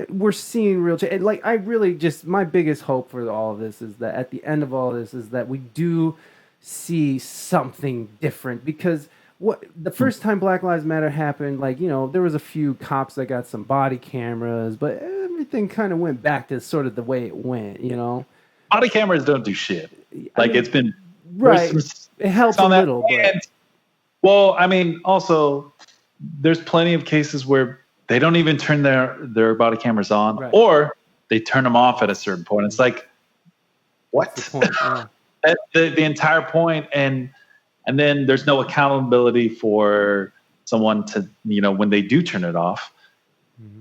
we're seeing real change. Like, I really just, my biggest hope for all of this is that at the end of all this is that we do see something different, because the first time Black Lives Matter happened, like, there was a few cops that got some body cameras, but everything kind of went back to sort of the way it went, Body cameras don't do shit. Like, it's been right. It helps a little, but well, I mean, also there's plenty of cases where they don't even turn their body cameras on, or they turn them off at a certain point. It's like, what? The entire point, and then there's no accountability for someone to, when they do turn it off.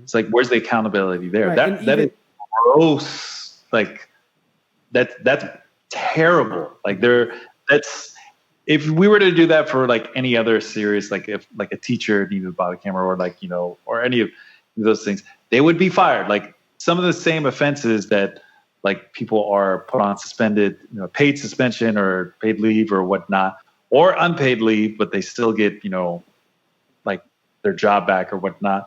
It's like, where's the accountability there? Right. That is gross. Like, that's terrible. Like, if we were to do that for like any other serious, like if like a teacher needed a body camera, or like, or any of those things, they would be fired. Like, some of the same offenses that like people are put on suspended, paid suspension or paid leave or whatnot, or unpaid leave, but they still get, like their job back or whatnot.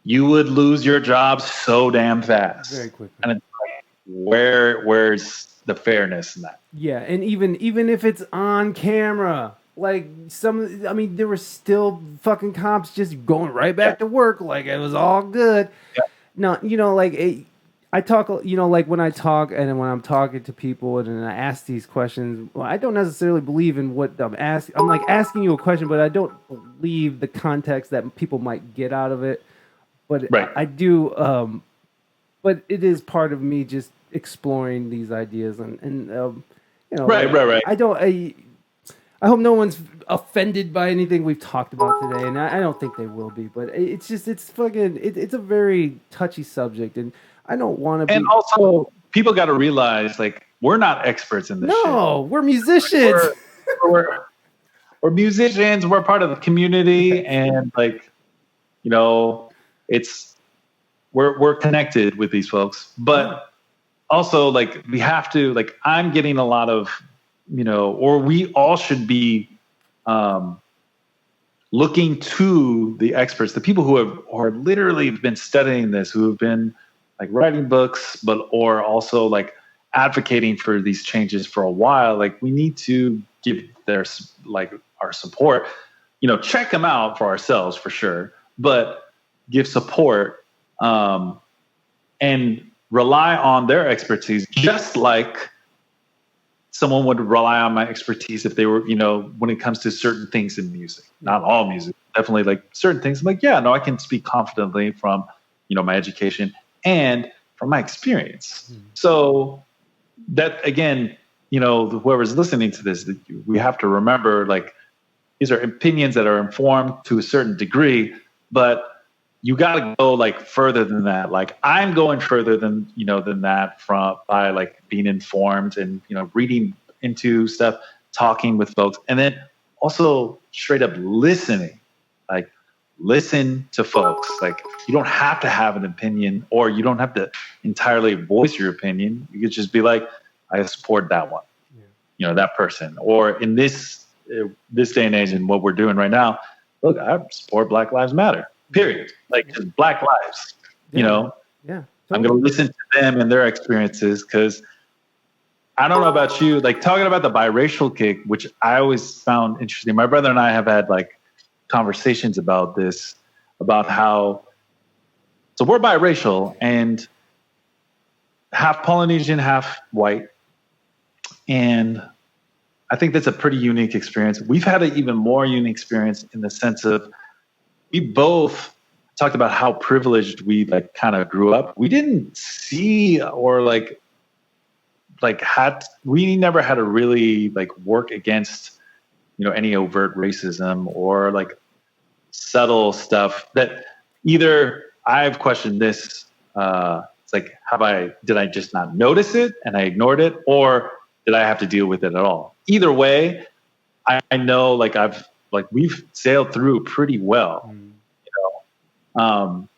You would lose your job so damn fast. Very quickly. And it's like, where's the fairness in that? Yeah, and even if it's on camera, like there were still fucking cops just going right back to work like it was all good. Yeah. No, I talk, like when I talk and when I'm talking to people and I ask these questions, well, I don't necessarily believe in what I'm asking. I'm like asking you a question, but I don't believe the context that people might get out of it. But I do, but it is part of me just exploring these ideas and right. I hope no one's offended by anything we've talked about today, and I don't think they will be. But it's a very touchy subject, and I don't want to be. And also, people got to realize, like, we're not experts in this. No, we're musicians. We're musicians. We're part of the community, and like, we're connected with these folks, but also, like, we have to, like, I'm getting a lot of, or we all should be looking to the experts, the people who are literally been studying this, who have been like writing books, or also like advocating for these changes for a while. Like, we need to give our support, check them out for ourselves for sure, but give support, and rely on their expertise, just like someone would rely on my expertise if they were, when it comes to certain things in music. Not all music, definitely like certain things. I'm like, I can speak confidently from, my education and from my experience. So that, again, whoever's listening to this, we have to remember, like, these are opinions that are informed to a certain degree, but you got to go like further than that. Like, I'm going further than that by like being informed and, reading into stuff, talking with folks, and then also straight up listening. Like, listen to folks. Like, you don't have to have an opinion, or you don't have to entirely voice your opinion. You could just be like, I support that one, that person. Or in this day and age, and what we're doing right now, look, I support Black Lives Matter. Period. Like, just Black lives, Yeah. Totally. I'm going to listen to them and their experiences, because I don't know about you, like, talking about the biracial kick, which I always found interesting. My brother and I have had like conversations about this, about how, so we're biracial and half Polynesian, half white. And I think that's a pretty unique experience. We've had an even more unique experience in the sense of, we both talked about how privileged we like kind of grew up. We didn't see, or we never had to really like work against any overt racism or like subtle stuff that either I've questioned this. It's like, did I just not notice it and I ignored it, or did I have to deal with it at all? Either way, I know we've sailed through pretty well, but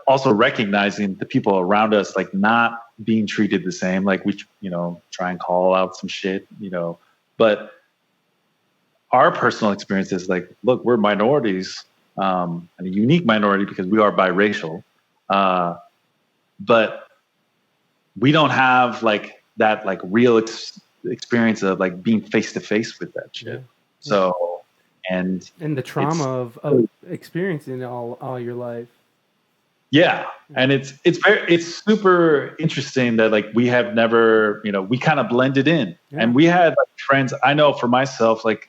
also recognizing the people around us, like not being treated the same. Like we, try and call out some shit, but our personal experiences, like, look, we're minorities, and a unique minority because we are biracial. But we don't have like that, like real experience of like being face to face with that shit. Yeah. So, and the trauma of experiencing it all your life. Yeah. And it's super interesting that like we have never, we kind of blended in, and we had like friends. I know for myself, like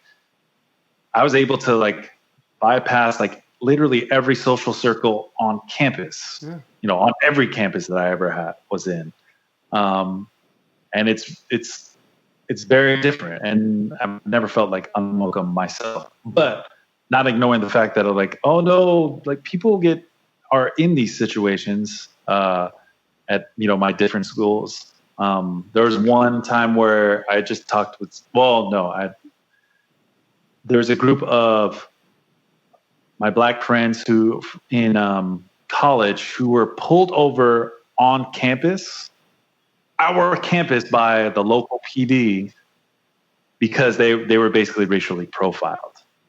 I was able to like bypass like literally every social circle on campus, on every campus that I ever was in. And it's very different, and I've never felt like unwelcome myself, but not ignoring the fact that like, oh no, like people are in these situations, at, my different schools. There was one time where I just talked with, there's a group of my black friends who in college who were pulled over on campus, our campus, by the local PD because they were basically racially profiled.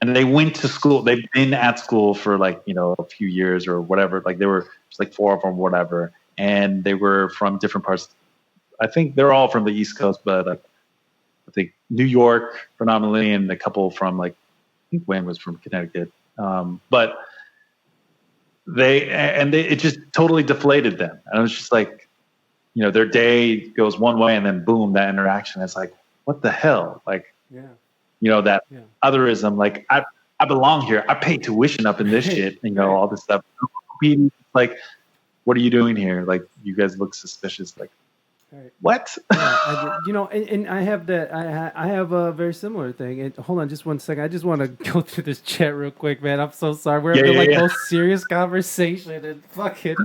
And they went to school. They've been at school for like, a few years or whatever. Like there were just like 4 of them, whatever. And they were from different parts. I think they're all from the East Coast, but I think New York predominantly, and a couple from like, I think Wayne was from Connecticut. But it just totally deflated them. And it was just like, their day goes one way and then boom, that interaction. It's like, what the hell? Like, that otherism, like I belong here. I pay tuition up in this shit, all this stuff. Like, what are you doing here? Like, you guys look suspicious. Like, what? And I have that. I have a very similar thing. And hold on, just 1 second. I just want to go through this chat real quick, man. I'm so sorry. We're having most serious conversation and fucking.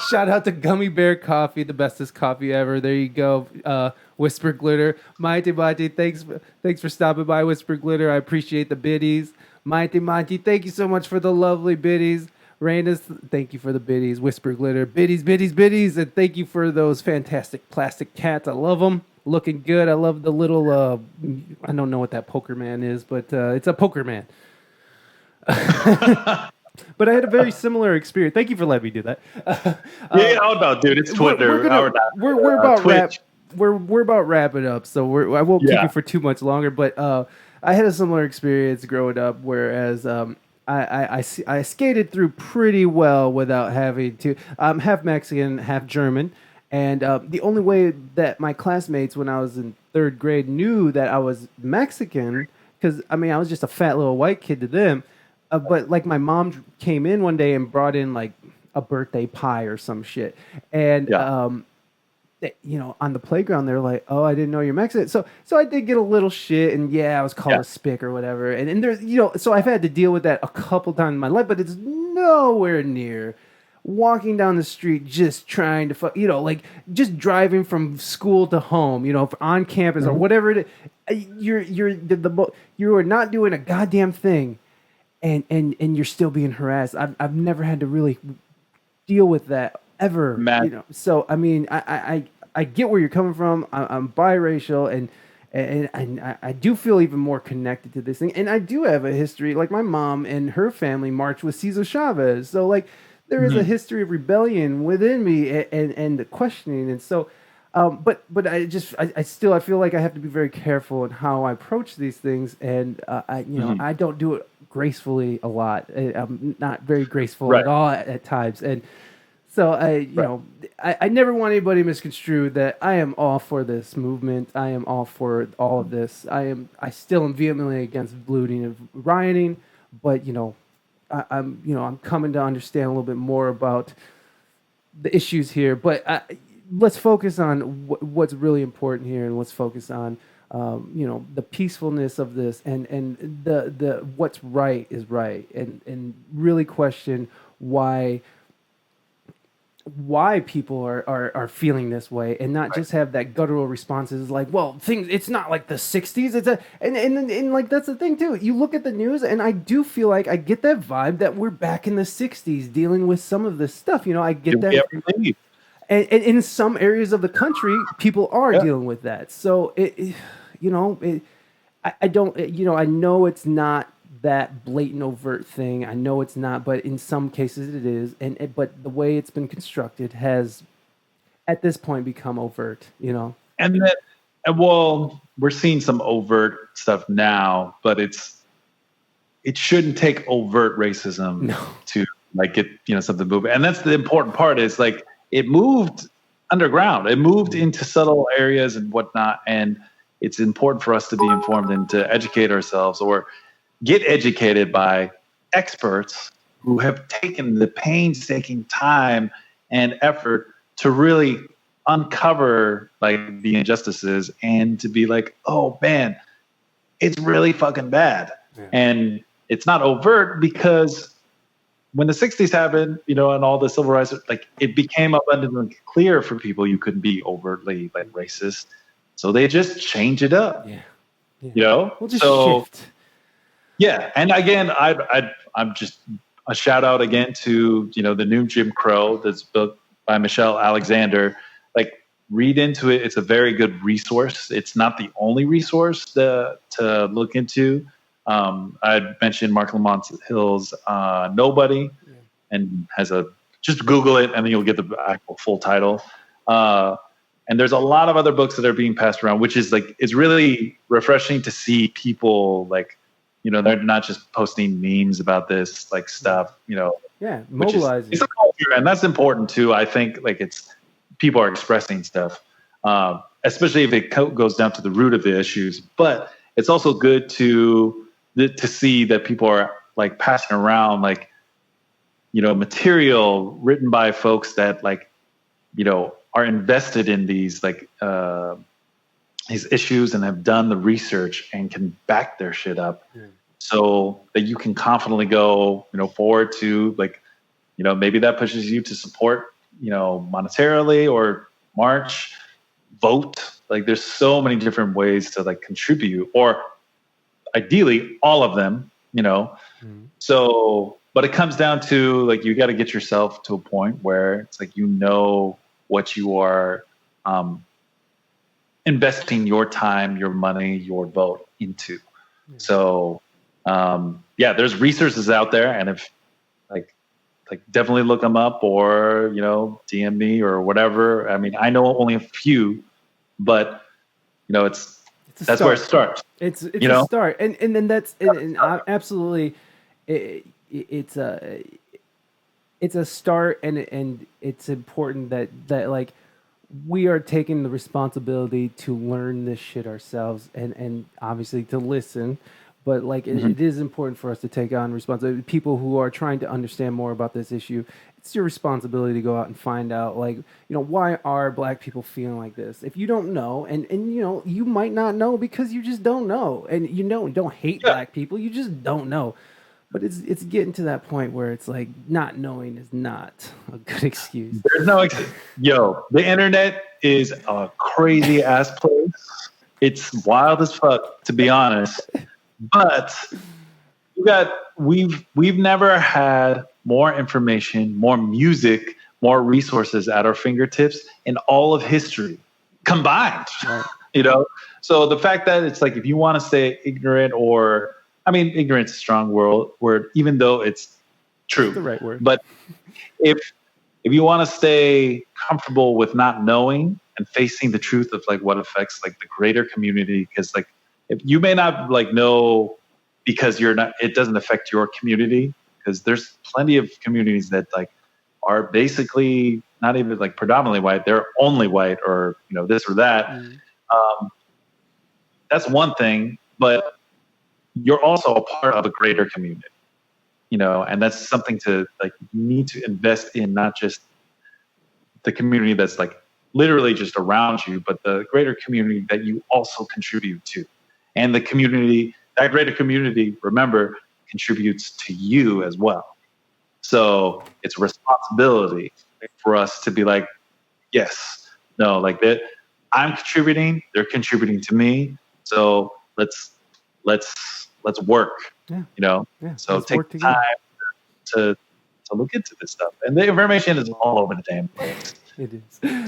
Shout out to Gummy Bear Coffee, the bestest coffee ever. There you go. Whisper Glitter, Mighty, thanks for stopping by. Whisper Glitter, I appreciate the biddies. Mighty, thank you so much for the lovely biddies. Reina, thank you for the biddies. Whisper Glitter, biddies, and thank you for those fantastic plastic cats. I love them. Looking good. I love the little, I don't know what that poker man is, but it's a poker man. But I had a very similar experience. Thank you for letting me do that. Dude, it's Twitter. We're about we're about wrapping up, so I won't keep you for too much longer. But I had a similar experience growing up, whereas I skated through pretty well without having to. I'm half Mexican, half German, and the only way that my classmates, when I was in 3rd grade, knew that I was Mexican, because I was just a fat little white kid to them. But like my mom came in one day and brought in like a birthday pie or some shit, and on the playground they're like, "Oh, I didn't know you're Mexican." So I did get a little shit, and I was called a spick or whatever. And there's so I've had to deal with that a couple times in my life, but it's nowhere near walking down the street just trying to like just driving from school to home, on campus or whatever it is. You are not doing a goddamn thing. And you're still being harassed. I've never had to really deal with that ever. So I get where you're coming from. I'm biracial, and I do feel even more connected to this thing. And I do have a history. Like my mom and her family marched with Cesar Chavez. So like there is a history of rebellion within me and the questioning. And so, but I feel like I have to be very careful in how I approach these things. And I don't do it gracefully a lot. I'm not very graceful at all at times. And so I never want anybody to misconstrue that I am all for this movement. I am all for all of this. I still am vehemently against looting and rioting, but I'm coming to understand a little bit more about the issues here. But let's focus on what's really important here, and let's focus on the peacefulness of this, and the what's right is right, and really question why people are feeling this way, and not just have that guttural responses like, well, things, it's not like the 60s, it's a and like, that's the thing too. You look at the news, and I do feel like I get that vibe that we're back in the 60s dealing with some of this stuff. I get that. And in some areas of the country, people are dealing with that. So I don't, I know it's not that blatant overt thing. I know it's not, but in some cases it is. But the way it's been constructed has, at this point, become overt. And well, we're seeing some overt stuff now, but it shouldn't take overt racism to like get something moving. And that's the important part, is like it moved underground. It moved into subtle areas and whatnot. And it's important for us to be informed and to educate ourselves, or get educated by experts who have taken the painstaking time and effort to really uncover like the injustices, and to be like, oh man, it's really fucking bad. Yeah. And it's not overt, because when the 60s happened, and all the civil rights, like, it became abundantly clear for people you couldn't be overtly like racist. So they just change it up. Yeah. We'll just shift. Yeah. And again, I'm just a shout out again to, the new Jim Crow, this book by Michelle Alexander. Like, read into it. It's a very good resource. It's not the only resource to look into. I mentioned Mark Lamont Hill's Nobody, and just Google it, and then you'll get the actual full title. And there's a lot of other books that are being passed around, which is like, it's really refreshing to see people like, they're not just posting memes about this like stuff, mobilizing. It's a culture, and that's important too. I think like people are expressing stuff, especially if it goes down to the root of the issues. But it's also good to see that people are like passing around like, material written by folks that like, are invested in these like these issues, and have done the research and can back their shit up, so that you can confidently go forward to like, maybe that pushes you to support monetarily, or march, vote. Like, there's so many different ways to like contribute, or ideally all of them, so, but it comes down to like, you got to get yourself to a point where it's like, what you are investing your time, your money, your vote into. So, there's resources out there, and if like definitely look them up, or DM me or whatever. I mean, I know only a few, but that's where it starts. It's a start, and then that's and absolutely, it's a start, and it's important that like, we are taking the responsibility to learn this shit ourselves, and obviously to listen, but like, it is important for us to take on responsibility. People who are trying to understand more about this issue, it's your responsibility to go out and find out, like, why are Black people feeling like this? If you don't know, and you might not know because you just don't know, and don't hate Black people, you just don't know. But it's getting to that point where it's like, not knowing is not a good excuse. There's no excuse. Yo, the internet is a crazy ass place. It's wild as fuck, to be honest. But we've never had more information, more music, more resources at our fingertips in all of history combined. Right. So the fact that it's like, if you want to stay ignorant, or ignorance is a strong word, even though it's true. It's the right word. But if you want to stay comfortable with not knowing and facing the truth of like what affects like the greater community, because like, if you may not like know because it doesn't affect your community, because there's plenty of communities that like are basically not even like predominantly white, they're only white, or this or that. That's one thing, but you're also a part of a greater community, and that's something to like, you need to invest in, not just the community that's like literally just around you, but the greater community that you also contribute to. And the community, that greater community, remember, contributes to you as well. So it's a responsibility for us to be like, yes, no, like that. I'm contributing, they're contributing to me. So let's work, Yeah. So let's take work the together. time to look into this stuff. And the information is all over the damn place. It is.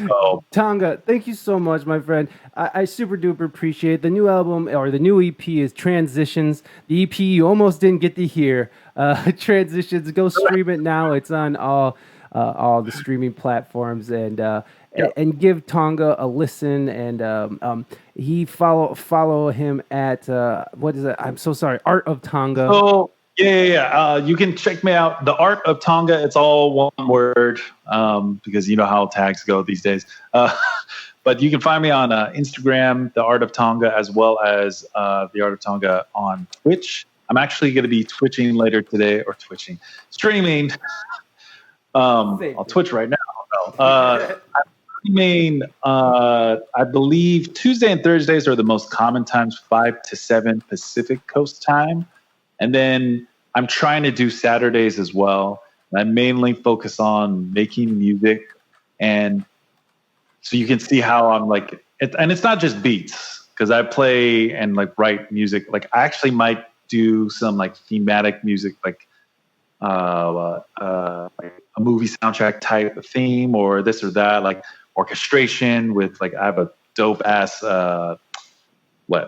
So, Tonga, thank you so much, my friend. I super duper appreciate the new album, or the new EP is Transitions. The EP you almost didn't get to hear. Transitions, go stream it now. It's on all the streaming platforms, and give Tonga a listen. And he follow him at what is it? I'm so sorry, Art of Tonga. So yeah. You can check me out. The Art of Tonga. It's all one word because you know how tags go these days. But you can find me on Instagram, The Art of Tonga, as well as The Art of Tonga on Twitch. I'm actually going to be streaming on Twitch right now. I'm streaming, I believe Tuesday and Thursdays are the most common times, 5 to 7 Pacific Coast time. And then I'm trying to do Saturdays as well. And I mainly focus on making music. And so you can see how I'm like, and it's not just beats, because I play and like write music. Like I actually might do some like thematic music, like a movie soundtrack type of theme, or this or that, like orchestration with like, I have a dope ass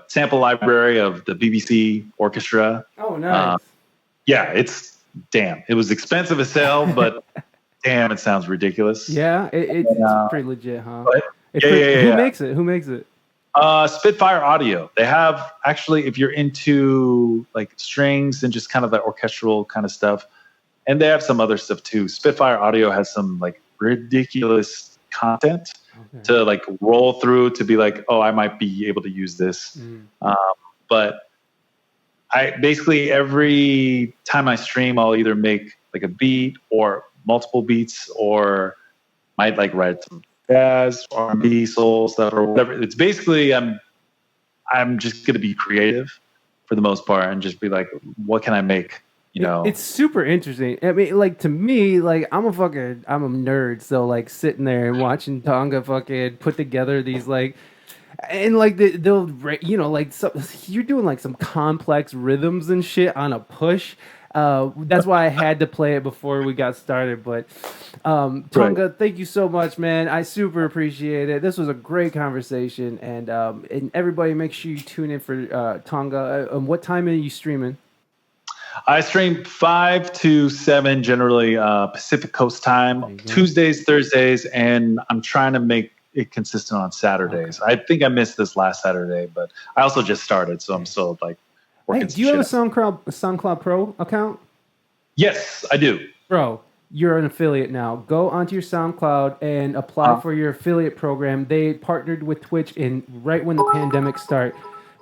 sample library of the BBC orchestra. Oh, nice. Yeah, it was expensive as hell, but damn, it sounds ridiculous. Yeah, it's pretty legit, huh? Who makes it? Who makes it? Spitfire Audio. They have, actually, if you're into like strings and just kind of the orchestral kind of stuff, and they have some other stuff too. Spitfire Audio has some like ridiculous content to like roll through to be like, oh, I might be able to use this. But I basically, every time I stream, I'll either make like a beat or multiple beats, or might like write some jazz, R&B, soul stuff, or whatever. It's basically, I'm just going to be creative for the most part and just be like, what can I make? It's super interesting. I mean, like, to me, like, I'm a nerd. So like sitting there and watching Tonga fucking put together these like, and like they'll like you're doing like some complex rhythms and shit on a push. That's why I had to play it before we got started. But Tonga, thank you so much, man. I super appreciate it. This was a great conversation, and everybody, make sure you tune in for Tonga. What time are you streaming? I stream 5 to 7 generally Pacific Coast time, Tuesdays, Thursdays, and I'm trying to make it consistent on Saturdays. Okay. I think I missed this last Saturday, but I also just started, so I'm still like working. Do you have a SoundCloud Pro account? Yes, I do. Bro, you're an affiliate now. Go onto your SoundCloud and apply for your affiliate program. They partnered with Twitch right when the pandemic started.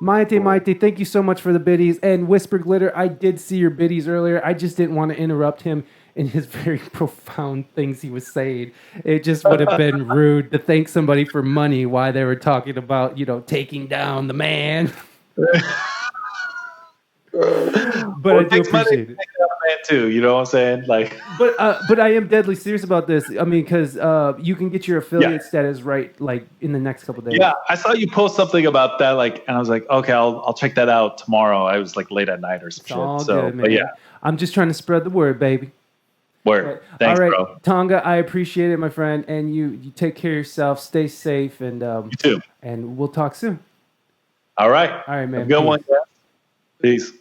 Maite, thank you so much for the biddies. And Whisper Glitter, I did see your biddies earlier. I just didn't want to interrupt him in his very profound things he was saying. It just would have been rude to thank somebody for money while they were talking about, taking down the man. But I do appreciate it. Too, you know what I'm saying? Like, but I am deadly serious about this. I mean, because you can get your affiliate status right, like in the next couple of days. Yeah, I saw you post something about that, like, and I was like, okay, I'll check that out tomorrow. I was like late at night or some shit. All good, man. But yeah, I'm just trying to spread the word, baby. Word. Thanks, all right, bro. Tonga, I appreciate it, my friend, and you take care of yourself. Stay safe, and you too. And we'll talk soon. All right, man. Have a good one. Peace.